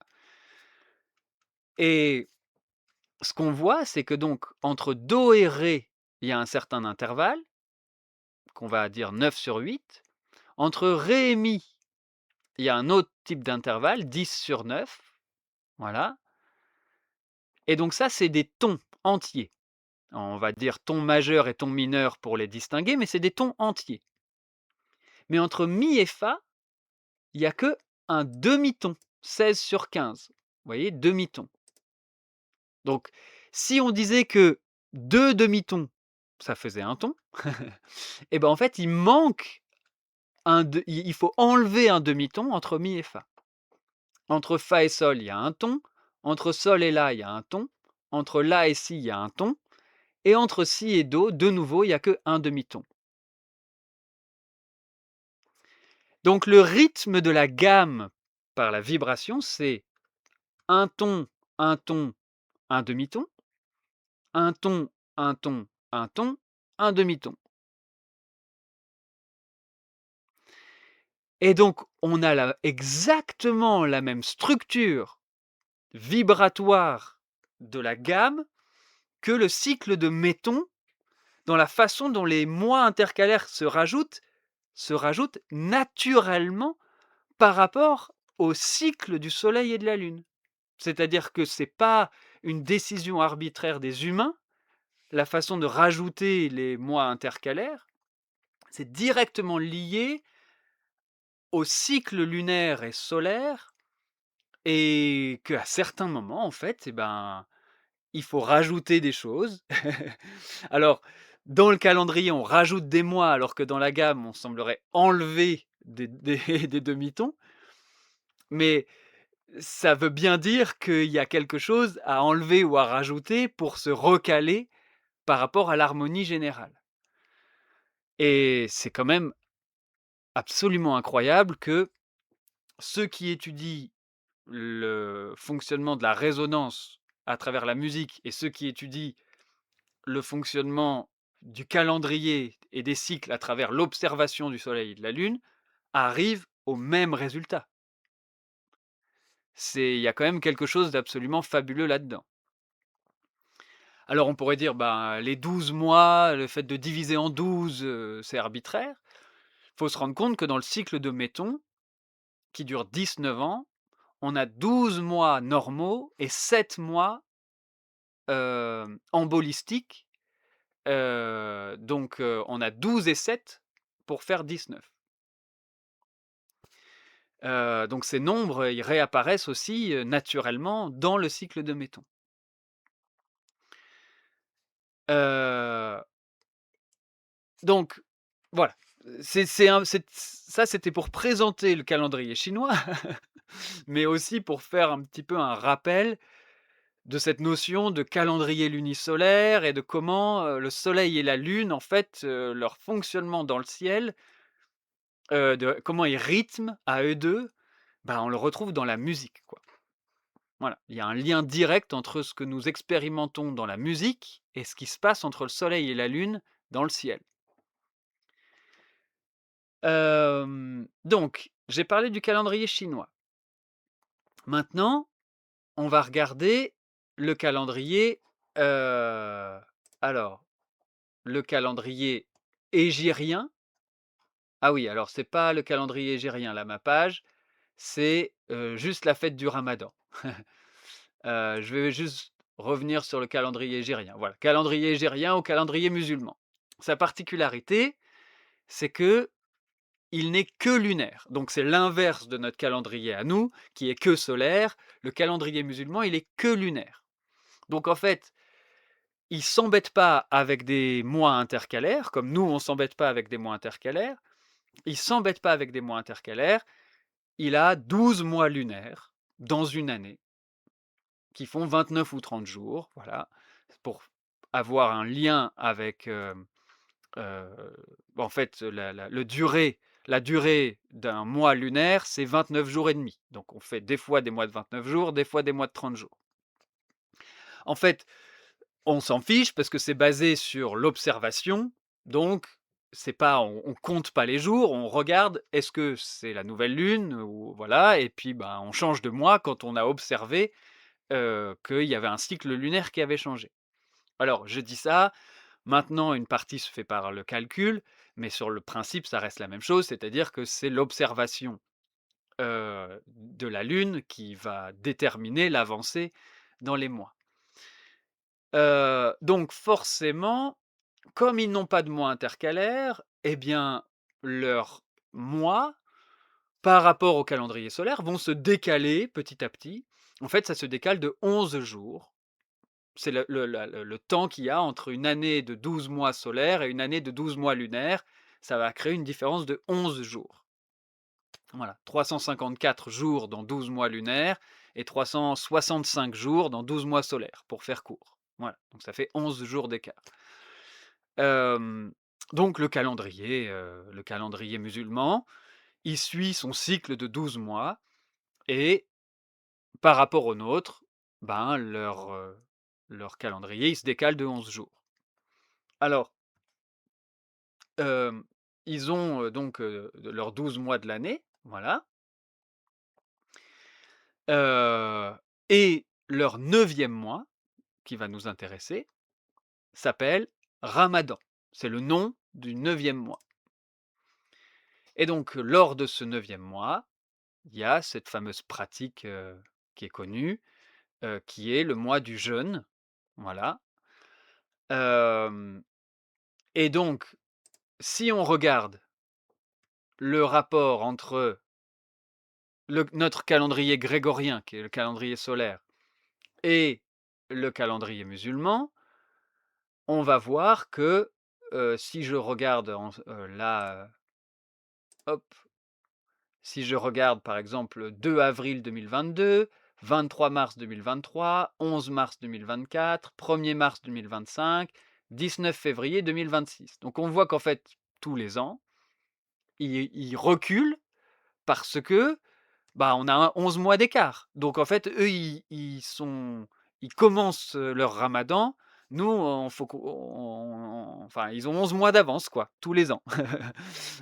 et ce qu'on voit, c'est que donc entre do et ré, il y a un certain intervalle, qu'on va dire 9/8. Entre ré et mi, il y a un autre type d'intervalle, 10/9, voilà et donc ça, c'est des tons entiers. On va dire ton majeur et ton mineur pour les distinguer, mais c'est des tons entiers. Mais entre mi et fa, il y a que un demi-ton, 16/15. Vous voyez? Demi-ton. Donc, si on disait que 2 demi-tons, ça faisait un ton, et ben en fait, il manque il faut enlever un demi-ton entre mi et fa. Entre fa et sol, il y a un ton, entre sol et la, il y a un ton, entre la et si, il y a un ton, et entre si et do, de nouveau, il y a que un demi-ton. Donc le rythme de la gamme par la vibration, c'est un ton, un ton, un demi-ton, un ton, un ton, un ton, un demi-ton. Et donc on a exactement la même structure vibratoire de la gamme que le cycle de Méton dans la façon dont les mois intercalaires se rajoutent naturellement par rapport au cycle du soleil et de la lune. C'est-à-dire que c'est pas une décision arbitraire des humains, la façon de rajouter les mois intercalaires, c'est directement lié au cycle lunaire et solaire et qu'à certains moments, en fait, et ben, il faut rajouter des choses. Alors, dans le calendrier, on rajoute des mois, alors que dans la gamme, on semblerait enlever des des demi-tons, mais ça veut bien dire qu'il y a quelque chose à enlever ou à rajouter pour se recaler par rapport à l'harmonie générale et c'est quand même absolument incroyable que ceux qui étudient le fonctionnement de la résonance à travers la musique et ceux qui étudient le fonctionnement du calendrier et des cycles à travers l'observation du soleil et de la lune arrivent au même résultat. Il y a quand même quelque chose d'absolument fabuleux là-dedans. Alors on pourrait dire, ben, les 12 mois, le fait de diviser en 12, c'est arbitraire. Il faut se rendre compte que dans le cycle de Méton, qui dure 19 ans, on a 12 mois normaux et 7 mois, embolistiques. Donc on a 12 et 7 pour faire 19. Donc ces nombres, ils réapparaissent aussi, naturellement dans le cycle de Méton. Heu, donc voilà, ça, c'était pour présenter le calendrier chinois, mais aussi pour faire un petit peu un rappel de cette notion de calendrier lunisolaire et de comment, le soleil et la lune, en fait, leur fonctionnement dans le ciel, de comment ils rythment à eux 2, bah, on le retrouve dans la musique, quoi. Voilà, il y a un lien direct entre ce que nous expérimentons dans la musique et ce qui se passe entre le soleil et la lune dans le ciel. Donc j'ai parlé du calendrier chinois. Maintenant, on va regarder le calendrier, alors le calendrier hégirien. Ah oui, alors c'est pas le calendrier hégirien là, ma page, c'est, juste la fête du ramadan. Je vais juste revenir sur le calendrier hégirien. Voilà, calendrier hégirien ou calendrier musulman. Sa particularité, c'est que il n'est que lunaire. Donc c'est l'inverse de notre calendrier à nous, qui est que solaire. Le calendrier musulman, il est que lunaire. Donc en fait, il s'embête pas avec des mois intercalaires, comme nous, on s'embête pas avec des mois intercalaires. Il s'embête pas avec des mois intercalaires. Il a 12 mois lunaires dans une année, qui font 29 ou 30 jours, voilà, pour avoir un lien avec, euh, en fait, la durée d'un mois lunaire, c'est 29 jours et demi. Donc on fait des fois des mois de 29 jours, des fois des mois de 30 jours. En fait, on s'en fiche parce que c'est basé sur l'observation. Donc, c'est pas, on compte pas les jours, on regarde est-ce que c'est la nouvelle lune ou voilà, et puis ben, on change de mois quand on a observé qu'il y avait un cycle lunaire qui avait changé. Alors, je dis ça, maintenant une partie se fait par le calcul, mais sur le principe, ça reste la même chose, c'est-à-dire que c'est l'observation de la Lune qui va déterminer l'avancée dans les mois. Donc forcément, comme ils n'ont pas de mois intercalaires, eh bien, leurs mois, par rapport au calendrier solaire, vont se décaler petit à petit. En fait, ça se décale de 11 jours. C'est le temps qu'il y a entre une année de 12 mois solaires et une année de 12 mois lunaires. Ça va créer une différence de 11 jours. Voilà, 354 jours dans 12 mois lunaires et 365 jours dans 12 mois solaires, pour faire court. Voilà, donc ça fait 11 jours d'écart. Donc le calendrier musulman, il suit son cycle de 12 mois et par rapport au nôtre, ben, leur calendrier, il se décale de 11 jours. Alors, ils ont, donc, leurs 12 mois de l'année, voilà. Et leur neuvième mois, qui va nous intéresser, s'appelle Ramadan. C'est le nom du neuvième mois. Et donc, lors de ce neuvième mois, il y a cette fameuse pratique qui est connue, qui est le mois du jeûne. Voilà. Et donc, si on regarde le rapport entre notre calendrier grégorien, qui est le calendrier solaire, et le calendrier musulman, on va voir que si je regarde là, hop, si je regarde par exemple 2 avril 2022, 23 mars 2023, 11 mars 2024, 1er mars 2025, 19 février 2026. Donc on voit qu'en fait, tous les ans, ils reculent parce que bah, on a 11 mois d'écart. Donc en fait, eux, ils commencent leur ramadan. Nous, enfin, ils ont 11 mois d'avance, quoi, tous les ans.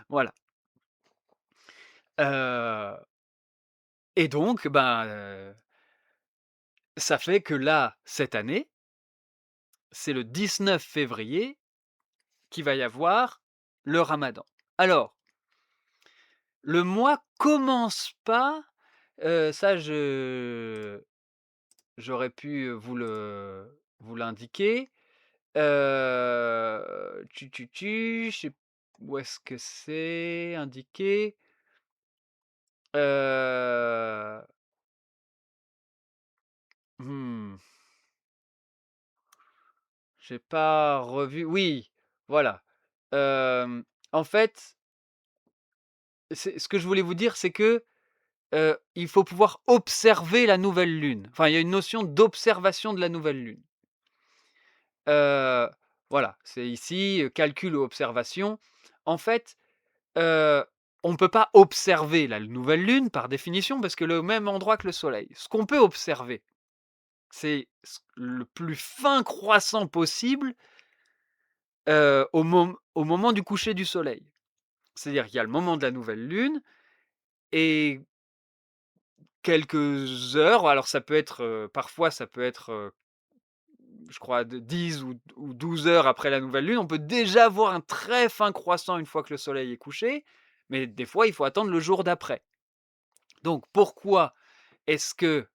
Voilà. Euh, et donc, ben, ça fait que là, cette année, c'est le 19 février qu'il va y avoir le ramadan. Alors, le mois commence pas, ça j'aurais pu vous l'indiquer. Je sais où est-ce que c'est indiqué? Heu, mmh, j'ai pas revu oui, voilà. En fait ce que je voulais vous dire, c'est que, il faut pouvoir observer la nouvelle lune. Enfin, il y a une notion d'observation de la nouvelle lune. Heu, voilà, c'est ici, calcul ou observation. En fait, heu, on ne peut pas observer la nouvelle lune par définition parce qu'elle est au même endroit que le soleil. Ce qu'on peut observer, c'est le plus fin croissant possible, au moment du coucher du soleil. C'est-à-dire qu'il y a le moment de la nouvelle lune et quelques heures, alors ça peut être, parfois ça peut être, je crois de 10 ou 12 heures après la nouvelle lune, on peut déjà voir un très fin croissant une fois que le soleil est couché, mais des fois il faut attendre le jour d'après. Donc pourquoi est-ce que,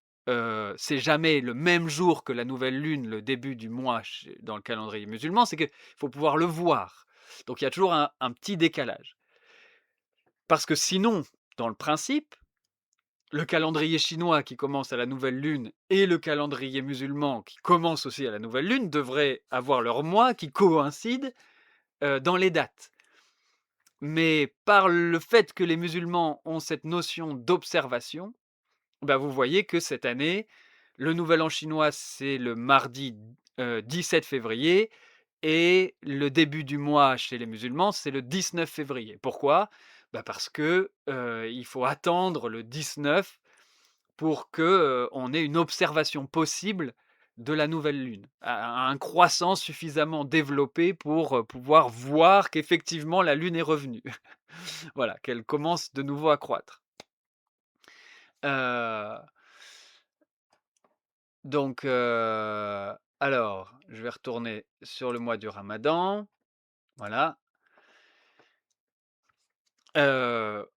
c'est jamais le même jour que la nouvelle lune, le début du mois dans le calendrier musulman? C'est qu'il faut pouvoir le voir. Donc il y a toujours un petit décalage. Parce que sinon, dans le principe, le calendrier chinois qui commence à la nouvelle lune et le calendrier musulman qui commence aussi à la nouvelle lune devraient avoir leur mois qui coïncident, dans les dates. Mais par le fait que les musulmans ont cette notion d'observation, bah, vous voyez que cette année, le nouvel an chinois, c'est le mardi, 17 février et le début du mois chez les musulmans, c'est le 19 février. Pourquoi? Bah, parce que, il faut attendre le 19 pour que, on ait une observation possible de la nouvelle lune. Un croissant suffisamment développé pour, pouvoir voir qu'effectivement la lune est revenue. Voilà, qu'elle commence de nouveau à croître. Heu, donc, alors, je vais retourner sur le mois du ramadan. Voilà.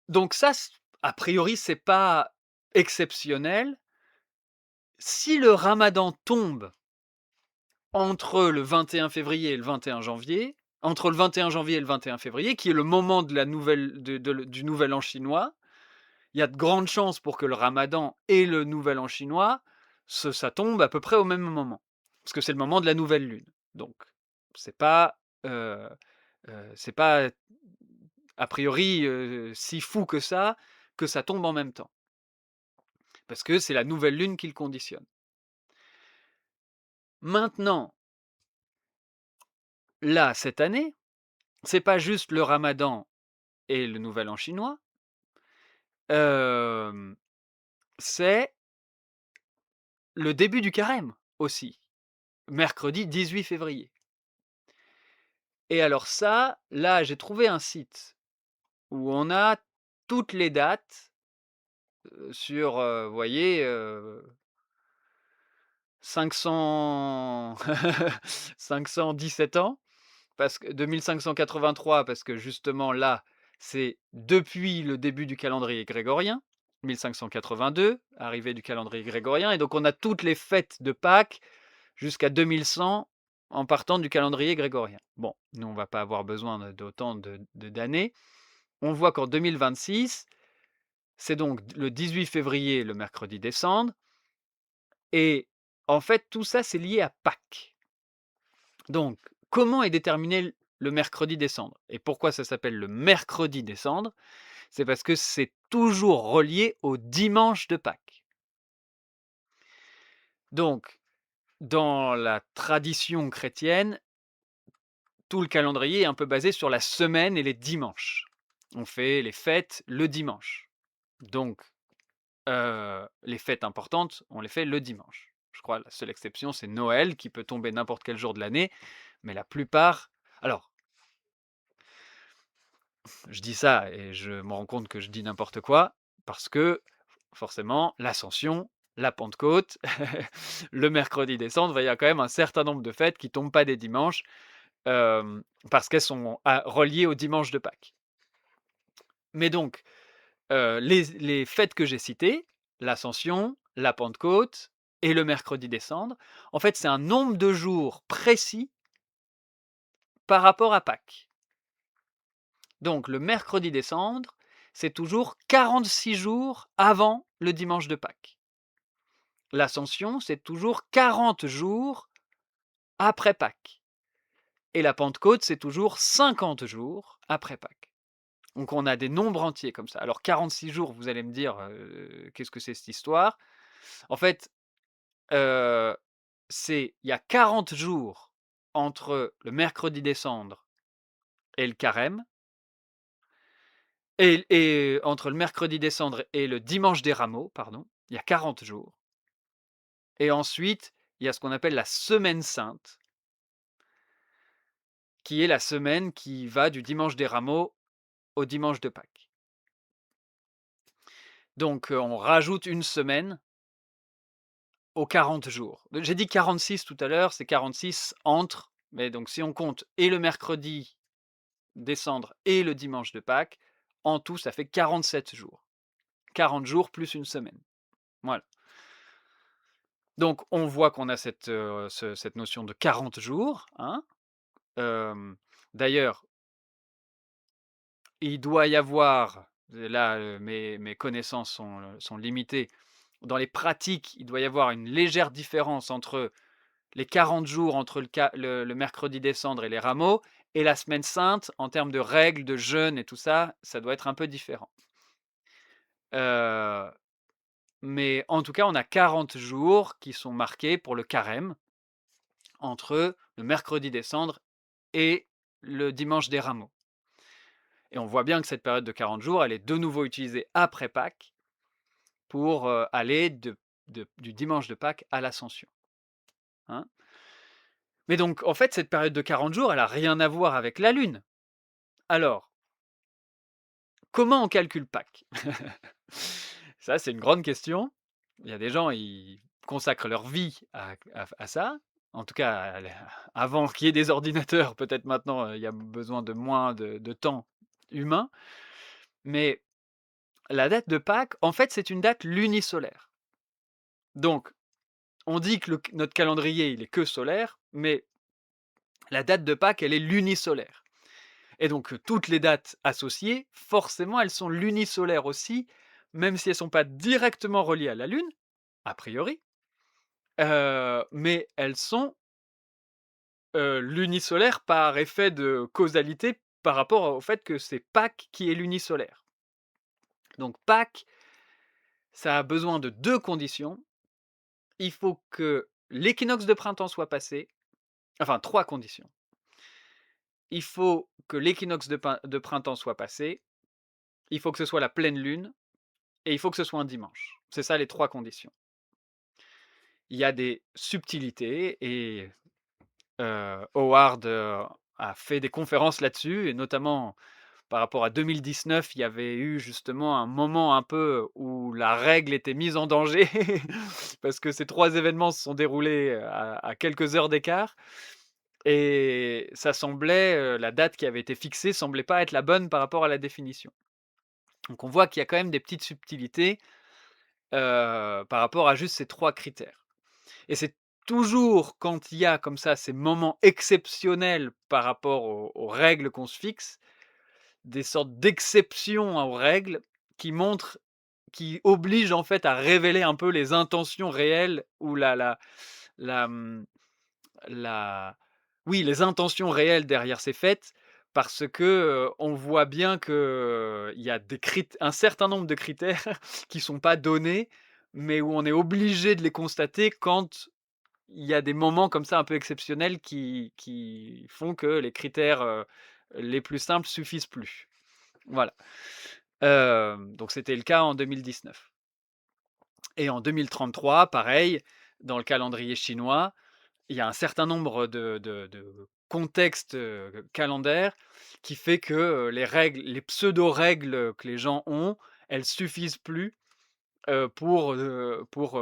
Donc ça, a priori, c'est pas exceptionnel. Si le ramadan tombe entre le 21 février et le 21 janvier, entre le 21 janvier et le 21 février, qui est le moment de la nouvelle du nouvel an chinois, il y a de grandes chances pour que le ramadan et le nouvel an chinois, ça tombe à peu près au même moment. Parce que c'est le moment de la nouvelle lune. Donc, c'est pas, heu c'est pas a priori, si fou que ça tombe en même temps. Parce que c'est la nouvelle lune qui le conditionne. Maintenant, là, cette année, c'est pas juste le ramadan et le nouvel an chinois, hem, c'est le début du carême aussi, mercredi 18 février. Et alors ça, là, j'ai trouvé un site où on a toutes les dates, sur, vous voyez, 500 517 ans, parce que 2583 parce que justement là, c'est depuis le début du calendrier grégorien, 1582, arrivée du calendrier grégorien et donc on a toutes les fêtes de Pâques jusqu'à 2100 en partant du calendrier grégorien. Bon, nous on va pas avoir besoin d'autant d'années. On voit qu'en 2026, c'est donc le 18 février, le mercredi des Cendres et en fait tout ça c'est lié à Pâques. Donc, comment est déterminé le mercredi des Cendres? Et pourquoi ça s'appelle le mercredi des Cendres? C'est parce que c'est toujours relié au dimanche de Pâques. Donc, dans la tradition chrétienne, tout le calendrier est un peu basé sur la semaine et les dimanches. On fait les fêtes le dimanche. Donc, les fêtes importantes, on les fait le dimanche. Je crois la seule exception, c'est Noël qui peut tomber n'importe quel jour de l'année, mais la plupart alors je dis ça et je me rends compte que je dis n'importe quoi parce que forcément, l'Ascension, la Pentecôte, le mercredi des Cendres, il y a quand même un certain nombre de fêtes qui tombent pas des dimanches parce qu'elles sont reliées au dimanche de Pâques. Mais donc, les fêtes que j'ai citées, l'Ascension, la Pentecôte et le mercredi des Cendres, en fait, c'est un nombre de jours précis par rapport à Pâques. Donc le mercredi des Cendres, c'est toujours 46 jours avant le dimanche de Pâques. L'Ascension, c'est toujours 40 jours après Pâques. Et la Pentecôte, c'est toujours 50 jours après Pâques. Donc on a des nombres entiers comme ça. Alors 46 jours, vous allez me dire, «Qu'est-ce que c'est cette histoire?» En fait, heu, il y a 40 jours entre le mercredi des cendres et le carême et entre le mercredi des cendres et le dimanche des rameaux, pardon, il y a 40 jours et ensuite, il y a ce qu'on appelle la semaine sainte, qui est la semaine qui va du dimanche des rameaux au dimanche de Pâques. Donc, on rajoute une semaine aux 40 jours. J'ai dit 46 tout à l'heure, c'est 46 entre, mais donc si on compte et le mercredi des cendres et le dimanche de Pâques, en tout, ça fait 47 jours. 40 jours plus une semaine. Voilà. Donc on voit qu'on a cette notion de 40 jours, hein. D'ailleurs, il doit y avoir, là, mes connaissances sont limitées. Dans les pratiques, il doit y avoir une légère différence entre les 40 jours entre le mercredi des cendres et les rameaux et la semaine sainte en termes de règles, de jeûne et tout ça, ça doit être un peu différent. Heu, mais en tout cas, on a 40 jours qui sont marqués pour le carême entre le mercredi des cendres et le dimanche des rameaux. Et on voit bien que cette période de 40 jours, elle est de nouveau utilisée après Pâques pour, aller du dimanche de Pâques à l'Ascension, hein. Mais donc en fait, cette période de 40 jours, elle a rien à voir avec la lune. Alors, comment on calcule Pâques? Ça, c'est une grande question. Il y a des gens, ils consacrent leur vie à ça. En tout cas, avant qu'il y ait des ordinateurs, peut-être maintenant, il y a besoin de moins de temps humain. Mais la date de Pâques, en fait, c'est une date lunisolaire. Donc, on dit que notre calendrier, il est que solaire, mais la date de Pâques, elle est lunisolaire. Et donc, toutes les dates associées, forcément, elles sont lunisolaires aussi, même si elles ne sont pas directement reliées à la Lune, a priori, mais elles sont, lunisolaires par effet de causalité par rapport au fait que c'est Pâques qui est lunisolaire. Donc Pâques, ça a besoin de 2 conditions. Il faut que l'équinoxe de printemps soit passé, enfin 3 conditions. Il faut que l'équinoxe de printemps soit passé, il faut que ce soit la pleine lune et il faut que ce soit un dimanche. C'est ça les 3 conditions. Il y a des subtilités et Howard, a fait des conférences là-dessus et notamment par rapport à 2019, il y avait eu justement un moment un peu où la règle était mise en danger parce que ces 3 événements se sont déroulés, à quelques heures d'écart et ça semblait, la date qui avait été fixée semblait pas être la bonne par rapport à la définition. Donc on voit qu'il y a quand même des petites subtilités, par rapport à juste ces 3 critères et c'est toujours quand il y a comme ça ces moments exceptionnels par rapport aux règles qu'on se fixe, des sortes d'exceptions aux règles qui montrent qui obligent en fait à révéler un peu les intentions réelles ou la, mmh, la oui, les intentions réelles derrière ces fêtes parce que, on voit bien que, il y a un certain nombre de critères qui sont pas donnés, mais où on est obligé de les constater quand il y a des moments comme ça un peu exceptionnels qui font que les critères, les plus simples suffisent plus. Voilà. Donc c'était le cas en 2019 et en 2033, pareil, dans le calendrier chinois, il y a un certain nombre de contextes, calendaires qui fait que, les pseudo-règles que les gens ont, elles suffisent plus, pour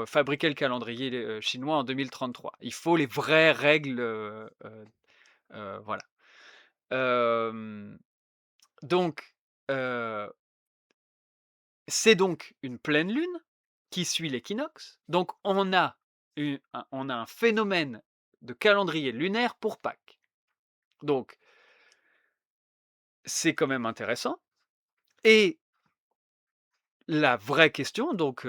fabriquer le calendrier, chinois en 2033. Il faut les vraies règles, voilà. Hem, donc, heu, c'est donc une pleine lune qui suit l'équinoxe. Donc on a un phénomène de calendrier lunaire pour Pâques. Donc c'est quand même intéressant et la vraie question donc,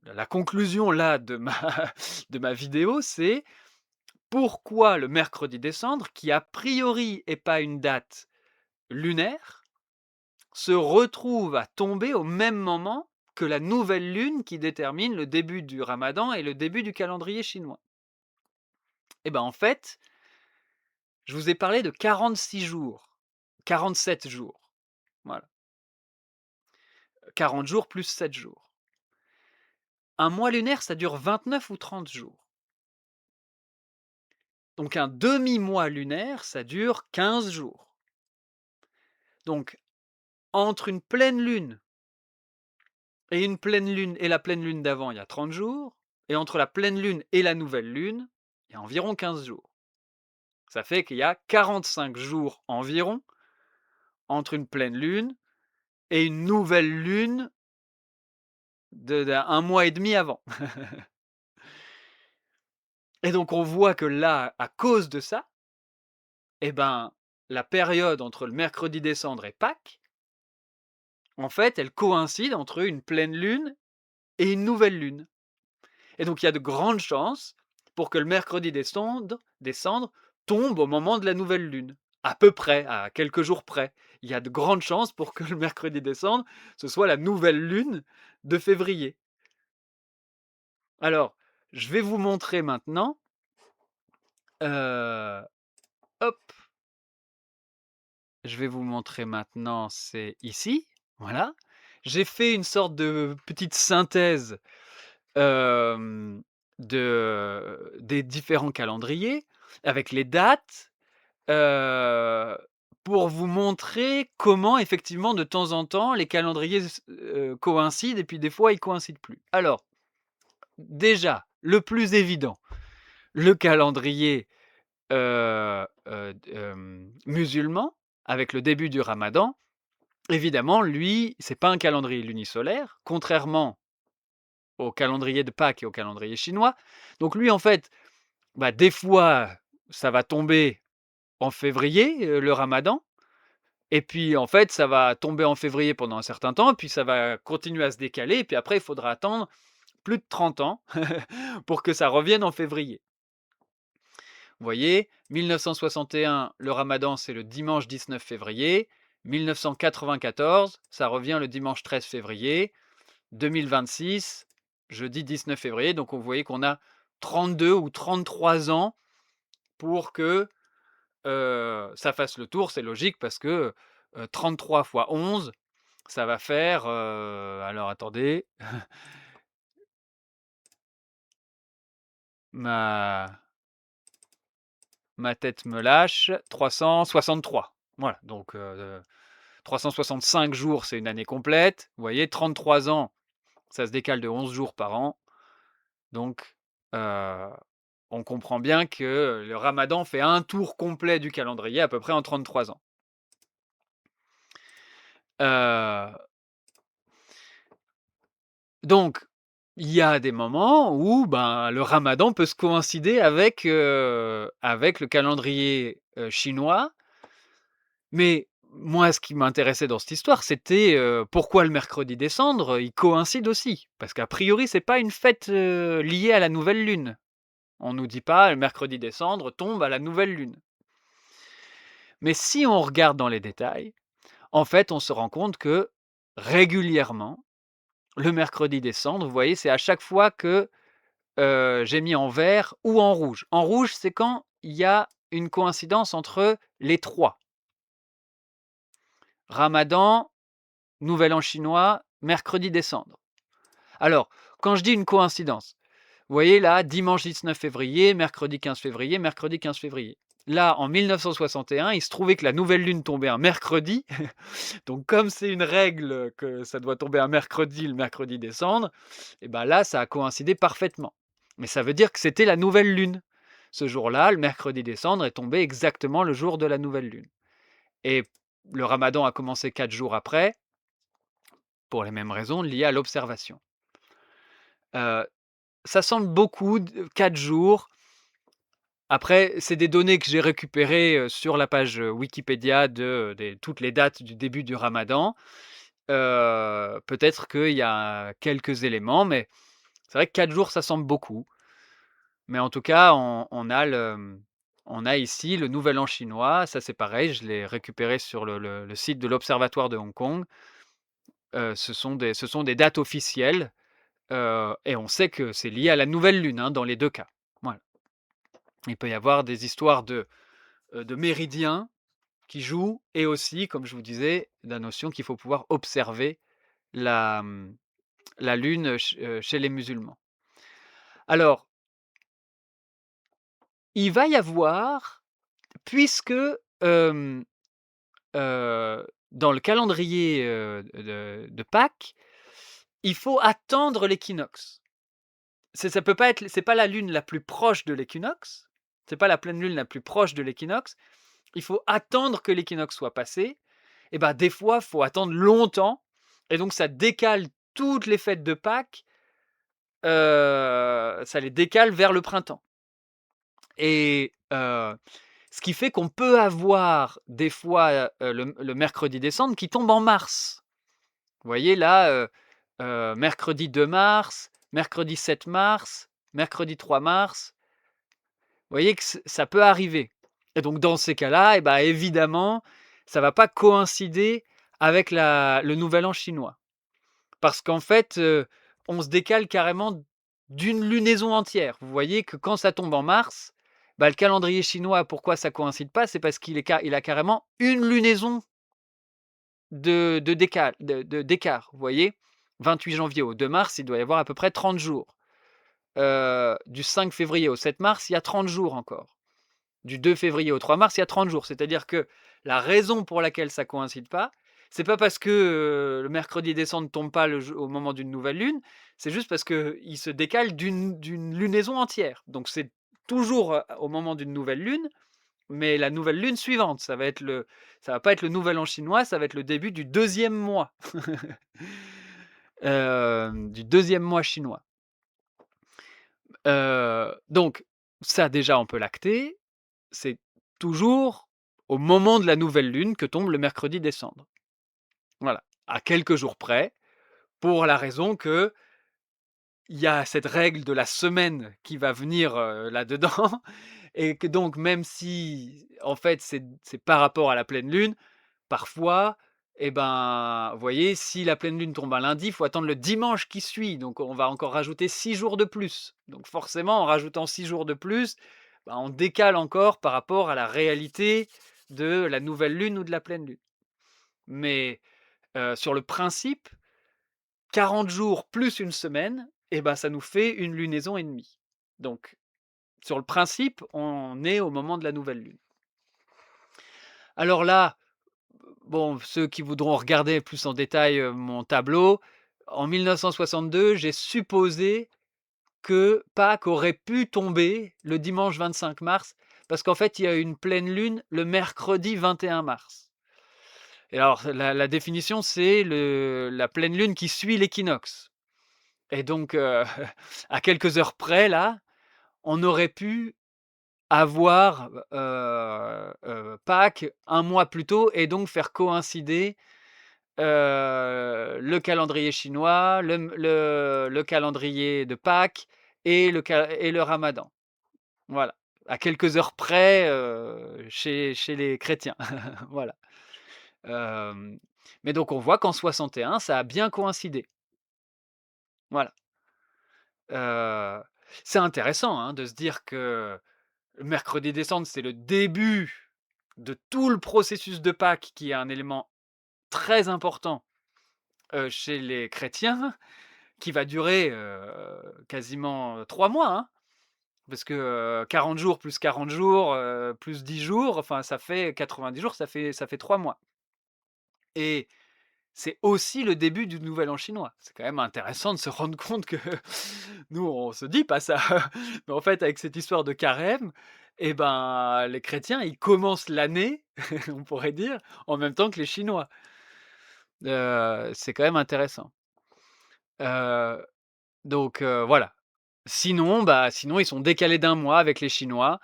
la conclusion là de ma de ma vidéo, c'est pourquoi le mercredi des cendres, qui a priori est pas une date lunaire, se retrouve à tomber au même moment que la nouvelle lune qui détermine le début du ramadan et le début du calendrier chinois. Et ben en fait, je vous ai parlé de 46 jours, 47 jours, voilà. 40 jours plus 7 jours. Un mois lunaire, ça dure 29 ou 30 jours. Donc un demi-mois lunaire, ça dure 15 jours. Donc entre une pleine lune et une pleine lune et la pleine lune d'avant, il y a 30 jours. Et entre la pleine lune et la nouvelle lune, il y a environ 15 jours. Ça fait qu'il y a 45 jours environ entre une pleine lune et une nouvelle lune d'un mois et demi avant. Et donc on voit que là, à cause de ça, eh ben, la période entre le mercredi des cendres et Pâques, en fait, elle coïncide entre une pleine lune et une nouvelle lune. Et donc il y a de grandes chances pour que le mercredi des cendres tombe au moment de la nouvelle lune. À peu près, à quelques jours près. Il y a de grandes chances pour que le mercredi des cendres, ce soit la nouvelle lune de février. Alors, je vais vous montrer maintenant. Hop, je vais vous montrer maintenant, c'est ici. Voilà. J'ai fait une sorte de petite synthèse hem, des différents calendriers avec les dates, heu, pour vous montrer comment effectivement de temps en temps les calendriers coïncident et puis des fois ils coïncident plus. Alors, déjà, le plus évident, le calendrier, musulman avec le début du ramadan, évidemment lui, c'est pas un calendrier lunisolaire, contrairement au calendrier de Pâques et au calendrier chinois. Donc lui, en fait, bah, des fois, ça va tomber en février, le ramadan, et puis, en fait, ça va tomber en février pendant un certain temps, puis ça va continuer à se décaler, et puis après, il faudra attendre plus de 30 ans pour que ça revienne en février. Vous voyez, 1961, le ramadan, c'est le dimanche 19 février. 1994, ça revient le dimanche 13 février. 2026, jeudi 19 février. Donc, vous voyez qu'on a 32 ou 33 ans pour que ça fasse le tour. C'est logique parce que 33 fois 11, ça va faire, alors attendez, ma, ma tête me lâche, 363. Voilà, donc 365 jours, c'est une année complète. Vous voyez, 33 ans, ça se décale de 11 jours par an. Donc, euh, on comprend bien que le ramadan fait un tour complet du calendrier à peu près en 33 ans. Donc, il y a des moments où ben, le ramadan peut se coïncider avec le calendrier chinois. Mais moi, ce qui m'intéressait dans cette histoire, c'était pourquoi le mercredi des cendres, il coïncide aussi. Parce qu'a priori, c'est pas une fête liée à la nouvelle lune. On nous dit pas le mercredi des cendres tombe à la nouvelle lune. Mais si on regarde dans les détails, en fait, on se rend compte que régulièrement, le mercredi des cendres, vous voyez, c'est à chaque fois que j'ai mis en vert ou en rouge. En rouge, c'est quand il y a une coïncidence entre les trois. Ramadan, Nouvel An chinois, mercredi des cendres. Alors, quand je dis une coïncidence, vous voyez là, dimanche 19 février, mercredi 15 février, mercredi 15 février. Là, en 1961, il se trouvait que la nouvelle lune tombait un mercredi. Donc, comme c'est une règle que ça doit tomber un mercredi, le mercredi des cendres, et ben là, ça a coïncidé parfaitement. Mais ça veut dire que c'était la nouvelle lune. Ce jour-là, le mercredi des cendres est tombé exactement le jour de la nouvelle lune. Et le ramadan a commencé 4 jours après, pour les mêmes raisons liées à l'observation. Ça semble beaucoup, 4 jours. Après, c'est des données que j'ai récupérées sur la page Wikipédia de toutes les dates du début du ramadan. Peut-être qu'il y a quelques éléments, mais c'est vrai que 4 jours, ça semble beaucoup. Mais en tout cas, on a On a ici le Nouvel An chinois, ça c'est pareil, je l'ai récupéré sur le site de l'Observatoire de Hong Kong. Ce sont des dates officielles, et on sait que c'est lié à la nouvelle lune, hein, dans les 2 cas. Voilà. Il peut y avoir des histoires de méridiens qui jouent et aussi, comme je vous disais, la notion qu'il faut pouvoir observer la, la lune chez les musulmans. Alors, il va y avoir, puisque, dans le calendrier, de Pâques, il faut attendre l'équinoxe. Ça peut pas être, c'est pas la lune la plus proche de l'équinoxe, c'est pas la pleine lune la plus proche de l'équinoxe, il faut attendre que l'équinoxe soit passé. Et ben des fois, il faut attendre longtemps et donc ça décale toutes les fêtes de Pâques, ça les décale vers le printemps et ce qui fait qu'on peut avoir des fois, le mercredi décembre qui tombe en mars. Vous voyez là, mercredi 2 mars, mercredi 7 mars, mercredi 3 mars. Vous voyez que ça peut arriver et donc dans ces cas-là et bah, évidemment, ça va pas coïncider avec le nouvel an chinois. Parce qu'en fait, on se décale carrément d'une lunaison entière. Vous voyez que quand ça tombe en mars, bah, le calendrier chinois, pourquoi ça coïncide pas? C'est parce il a carrément une lunaison d'écart, vous voyez? 28 janvier au 2 mars, il doit y avoir à peu près 30 jours. Du 5 février au 7 mars, il y a 30 jours encore. Du 2 février au 3 mars, il y a 30 jours. C'est-à-dire que la raison pour laquelle ça coïncide pas, c'est pas parce que, le mercredi décembre ne tombe pas au moment d'une nouvelle lune, c'est juste parce qu'il se décale d'une lunaison entière. Donc c'est toujours, au moment d'une nouvelle lune, mais la nouvelle lune suivante. Ça va pas être le nouvel an chinois, ça va être le début du deuxième mois. Du deuxième mois chinois. Donc ça déjà on peut l'acter, c'est toujours au moment de la nouvelle lune que tombe le mercredi décembre. Voilà, à quelques jours près, pour la raison qu'il y a cette règle de la semaine qui va venir, là-dedans et que donc même si, en fait, c'est par rapport à la pleine lune, parfois et ben, vous voyez, si la pleine lune tombe un lundi, il faut attendre le dimanche qui suit, donc on va encore rajouter 6 jours de plus. Donc forcément, en rajoutant 6 jours de plus, bah, on décale encore par rapport à la réalité de la nouvelle lune ou de la pleine lune. Mais, sur le principe, 40 jours plus une semaine et ben, ça nous fait une lunaison et demie. Donc sur le principe, on est au moment de la nouvelle lune. Alors là, bon, ceux qui voudront regarder plus en détail, mon tableau, en 1962, j'ai supposé que Pâques aurait pu tomber le dimanche 25 mars, parce qu'en fait, il y a eu une pleine lune le mercredi 21 mars. Et alors la définition, c'est la pleine lune qui suit l'équinoxe. Et donc, à quelques heures près là, on aurait pu avoir, Pâques un mois plus tôt et donc faire coïncider, le calendrier chinois, le calendrier de Pâques et le ramadan. Voilà, à quelques heures près, chez les chrétiens. Voilà, hem, mais donc on voit qu'en 61, ça a bien coïncidé. Voilà, heu, c'est intéressant, hein, de se dire que le mercredi décembre, c'est le début de tout le processus de Pâques qui est un élément très important, chez les chrétiens, qui va durer, quasiment, 3 mois, hein. Parce que, 40 jours plus 40 jours, plus 10 jours, enfin ça fait 90 jours, ça fait 3 mois et c'est aussi le début du nouvel an chinois. C'est quand même intéressant de se rendre compte que nous, on se dit pas ça, mais en fait avec cette histoire de carême et ben, les chrétiens, ils commencent l'année, on pourrait dire, en même temps que les Chinois. C'est quand même intéressant. Heu, donc voilà. Sinon, bah, sinon ils sont décalés d'un mois avec les Chinois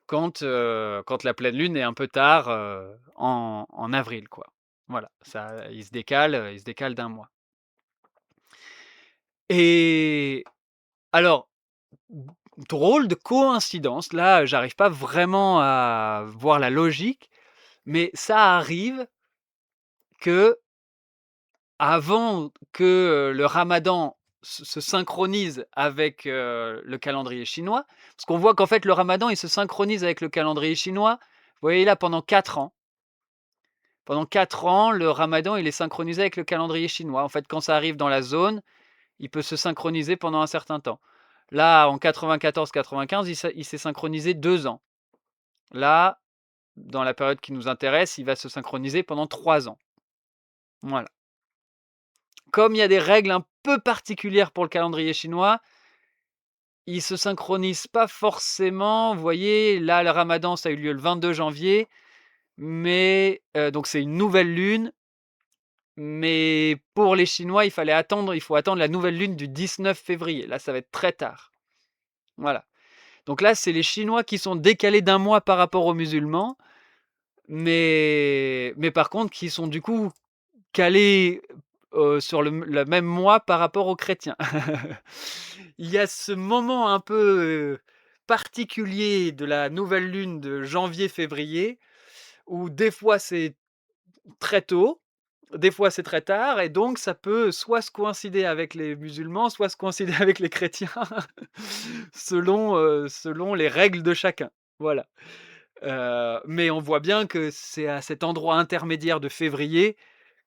quand la pleine lune est un peu tard, en avril, quoi. Voilà, ça il se décale d'un mois et alors drôle de coïncidence, là, j'arrive pas vraiment à voir la logique, mais ça arrive que avant que, le ramadan se synchronise avec, le calendrier chinois, parce qu'on voit qu'en fait le ramadan, il se synchronise avec le calendrier chinois, vous voyez là pendant 4 ans. Pendant 4 ans, le ramadan, il est synchronisé avec le calendrier chinois. En fait, quand ça arrive dans la zone, il peut se synchroniser pendant un certain temps. Là, en 94-95, il s'est synchronisé 2 ans. Là, dans la période qui nous intéresse, il va se synchroniser pendant 3 ans. Voilà. Comme il y a des règles un peu particulières pour le calendrier chinois, il se synchronise pas forcément. Vous voyez, là, le ramadan, ça a eu lieu le 22 janvier, mais donc c'est une nouvelle lune, mais pour les Chinois, il faut attendre la nouvelle lune du 19 février. Là, ça va être très tard. Voilà. Donc là, c'est les Chinois qui sont décalés d'un mois par rapport aux musulmans, mais par contre qui sont du coup calés, sur le même mois par rapport aux chrétiens. Il y a ce moment un peu, particulier de la nouvelle lune de janvier-février où des fois c'est très tôt, des fois c'est très tard et donc ça peut soit se coïncider avec les musulmans, soit se coïncider avec les chrétiens selon les règles de chacun. Voilà. Mais on voit bien que c'est à cet endroit intermédiaire de février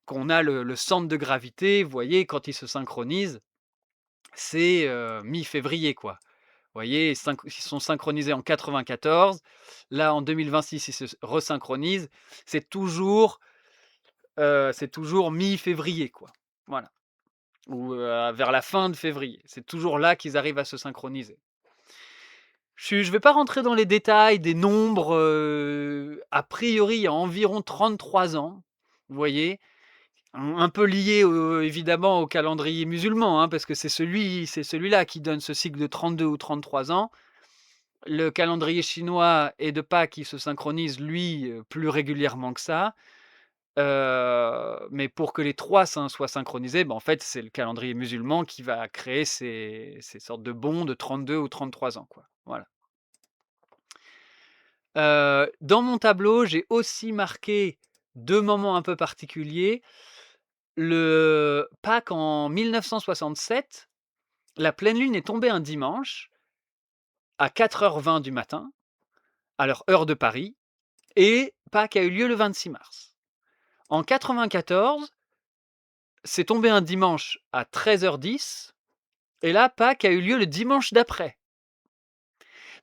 qu'on a le centre de gravité. Vous voyez, quand ils se synchronisent, c'est, mi-février, quoi. Vous voyez, ils sont synchronisés en 94. Là, en 2026, ils se resynchronisent. C'est toujours, c'est toujours mi-février, quoi. Voilà. Ou, vers la fin de février. C'est toujours là qu'ils arrivent à se synchroniser. Je vais pas rentrer dans les détails des nombres, a priori, il y a environ 33 ans, vous voyez? Un peu lié évidemment au calendrier musulman, hein, parce que c'est celui-là qui donne ce cycle de 32 ou 33 ans. Le calendrier chinois et de Pâques, il se synchronise lui, plus régulièrement que ça. Mais pour que les 3 soient synchronisés, en fait, c'est le calendrier musulman qui va créer ces sortes de bonds de 32 ou 33 ans, quoi. Voilà. Dans mon tableau, j'ai aussi marqué 2 moments un peu particuliers. Le Pâques en 1967, la pleine lune est tombée un dimanche à 4h20 du matin, alors heure de Paris, et Pâques a eu lieu le 26 mars. En 94, c'est tombé un dimanche à 13h10, et là, Pâques a eu lieu le dimanche d'après.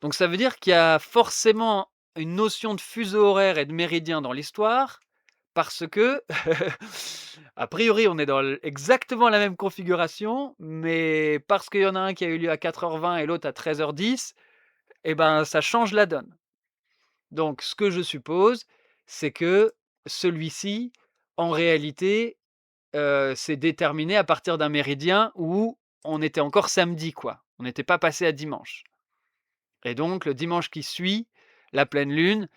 Donc ça veut dire qu'il y a forcément une notion de fuseau horaire et de méridien dans l'histoire, parce que, a priori, on est dans exactement la même configuration, mais parce qu'il y en a un qui a eu lieu à 4h20 et l'autre à 13h10, et ben, ça change la donne. Donc ce que je suppose, c'est que celui-ci, en réalité, s'est déterminé à partir d'un méridien où on était encore samedi, quoi. On n'était pas passé à dimanche. Et donc le dimanche qui suit la pleine lune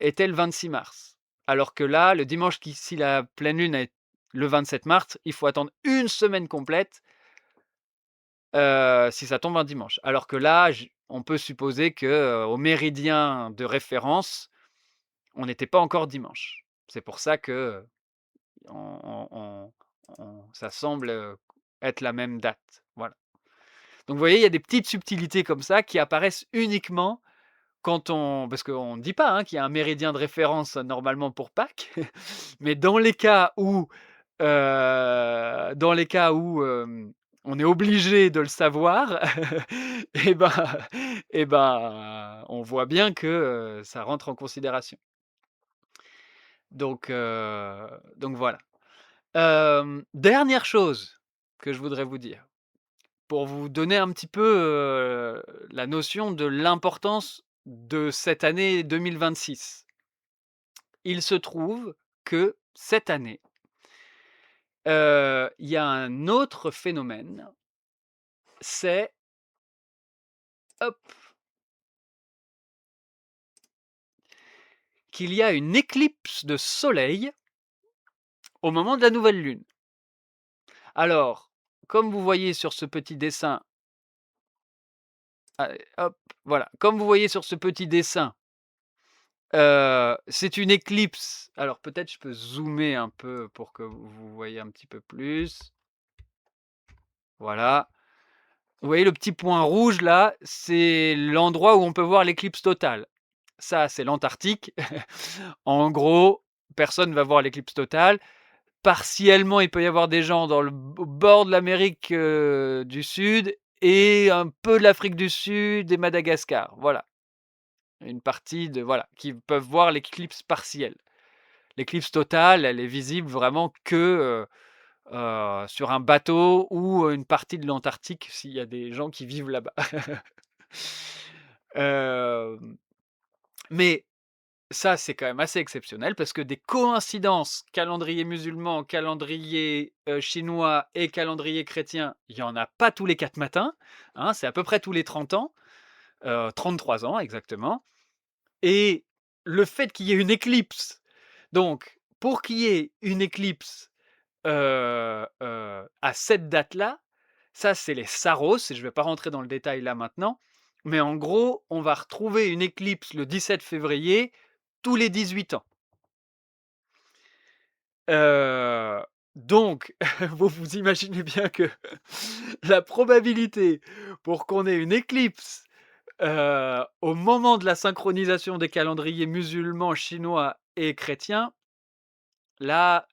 était le 26 mars. Alors que là, le dimanche si la pleine lune est le 27 mars, il faut attendre une semaine complète si ça tombe un dimanche. Alors que là, on peut supposer que au méridien de référence, on n'était pas encore dimanche. C'est pour ça que ça semble être la même date. Voilà. Donc vous voyez, il y a des petites subtilités comme ça qui apparaissent uniquement quand parce qu'on ne dit pas, hein, qu'il y a un méridien de référence normalement pour Pâques, mais dans les cas où, on est obligé de le savoir et ben on voit bien que, ça rentre en considération. Donc voilà. Dernière chose que je voudrais vous dire, pour vous donner un petit peu, la notion de l'importance de cette année 2026. Il se trouve que cette année, il y a un autre phénomène, c'est hop, qu'il y a une éclipse de soleil au moment de la nouvelle lune. Alors, comme vous voyez sur ce petit dessin, Allez, hop, voilà. Comme vous voyez sur ce petit dessin, c'est une éclipse. Alors peut-être je peux zoomer un peu pour que vous voyez un petit peu plus. Voilà. Vous voyez le petit point rouge là, c'est l'endroit où on peut voir l'éclipse totale. Ça, c'est l'Antarctique. En gros, personne va voir l'éclipse totale. Partiellement, il peut y avoir des gens dans le au bord de l'Amérique, du Sud et un peu de l'Afrique du Sud et Madagascar. Voilà, une partie de voilà, qui peuvent voir l'éclipse partielle. L'éclipse totale, elle est visible vraiment que, sur un bateau ou une partie de l'Antarctique s'il y a des gens qui vivent là-bas. Hem, mais ça, c'est quand même assez exceptionnel parce que des coïncidences, calendrier musulman, calendrier, chinois et calendrier chrétien, il y en a pas tous les 4 matins, hein, c'est à peu près tous les 30 ans, 33 ans exactement et le fait qu'il y ait une éclipse, donc pour qu'il y ait une éclipse, à cette date-là, ça, c'est les Saros et je vais pas rentrer dans le détail là maintenant, mais en gros, on va retrouver une éclipse le 17 février tous les 18 ans. Heu, donc vous imaginez bien que la probabilité pour qu'on ait une éclipse, au moment de la synchronisation des calendriers musulmans, chinois et chrétiens, là,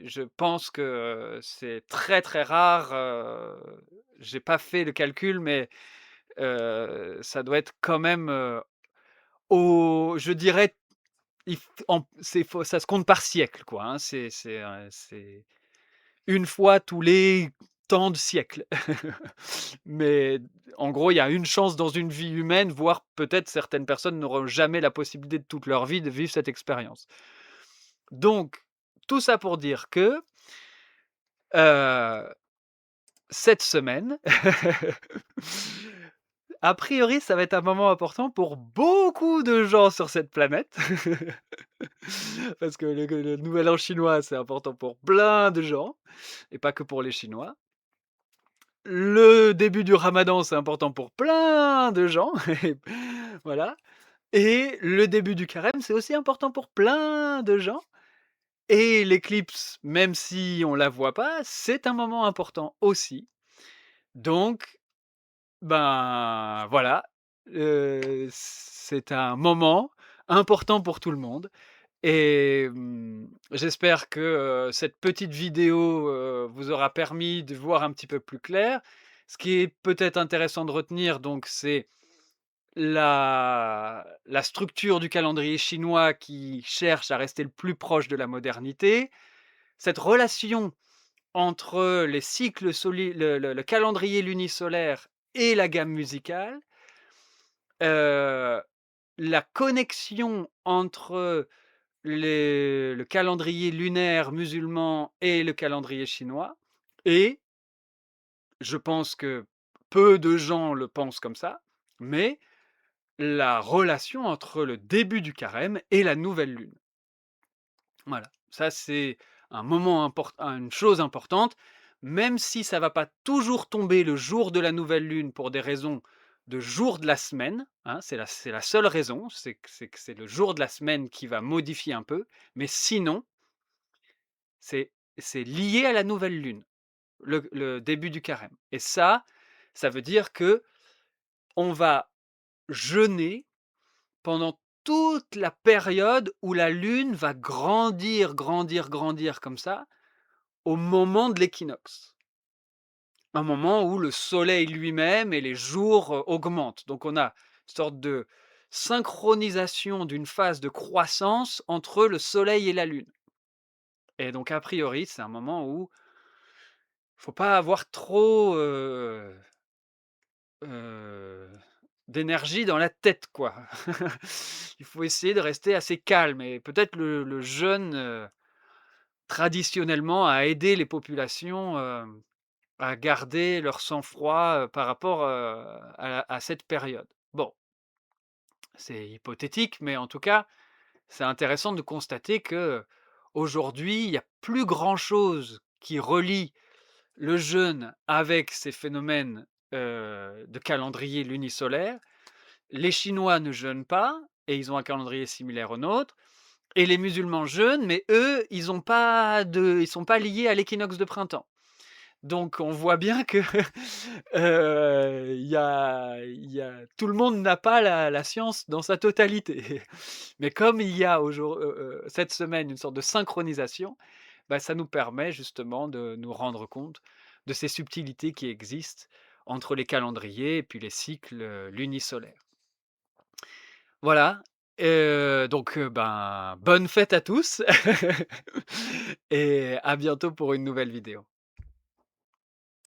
je pense que c'est très, très rare, j'ai pas fait le calcul, mais ça doit être quand même, au je dirais, il f en c'est faut ça se compte par siècle, quoi, hein. C'est une fois tous les tant de siècles. Mais en gros, il y a une chance dans une vie humaine, voire peut-être certaines personnes n'auront jamais la possibilité de toute leur vie de vivre cette expérience. Donc tout ça pour dire que, heu, cette semaine, a priori, ça va être un moment important pour beaucoup de gens sur cette planète. Parce que le nouvel an chinois, c'est important pour plein de gens et pas que pour les Chinois. Le début du ramadan, c'est important pour plein de gens et voilà et le début du carême, c'est aussi important pour plein de gens et l'éclipse, même si on la voit pas, c'est un moment important aussi. Donc, ben, voilà, c'est un moment important pour tout le monde et j'espère que, cette petite vidéo, vous aura permis de voir un petit peu plus clair. Ce qui est peut-être intéressant de retenir donc, c'est la structure du calendrier chinois qui cherche à rester le plus proche de la modernité. Cette relation entre les cycles soli le calendrier lunisolaire et la gamme musicale. La connexion entre le calendrier lunaire musulman et le calendrier chinois et je pense que peu de gens le pensent comme ça, mais la relation entre le début du carême et la nouvelle lune. Voilà, ça c'est un moment une chose importante, même si ça va pas toujours tomber le jour de la nouvelle lune pour des raisons de jour de la semaine, hein, c'est la seule raison, c'est le jour de la semaine qui va modifier un peu, mais sinon, c'est lié à la nouvelle lune, le début du carême et ça veut dire que on va jeûner pendant toute la période où la lune va grandir, grandir, grandir comme ça, au moment de l'équinoxe. Un moment où le soleil lui-même et les jours, augmentent. Donc on a une sorte de synchronisation d'une phase de croissance entre le soleil et la lune et donc a priori, c'est un moment où faut pas avoir trop, heu, d'énergie dans la tête, quoi. Il faut essayer de rester assez calme et peut-être le jeûne, traditionnellement a aidé les populations, à garder leur sang-froid, par rapport, à cette période. Bon, c'est hypothétique, mais en tout cas, c'est intéressant de constater qu'aujourd'hui, il y a plus grand chose qui relie le jeûne avec ces phénomènes de calendrier lunisolaire. Les Chinois ne jeûnent pas et ils ont un calendrier similaire au nôtre et les musulmans jeûnent, mais eux, ils sont pas liés à l'équinoxe de printemps. Donc on voit bien que, tout le monde n'a pas la science dans sa totalité. Mais comme il y a cette semaine une sorte de synchronisation, bah, ça nous permet justement de nous rendre compte de ces subtilités qui existent entre les calendriers et puis les cycles, lunisolaires. Voilà, donc ben, bonne fête à tous et à bientôt pour une nouvelle vidéo.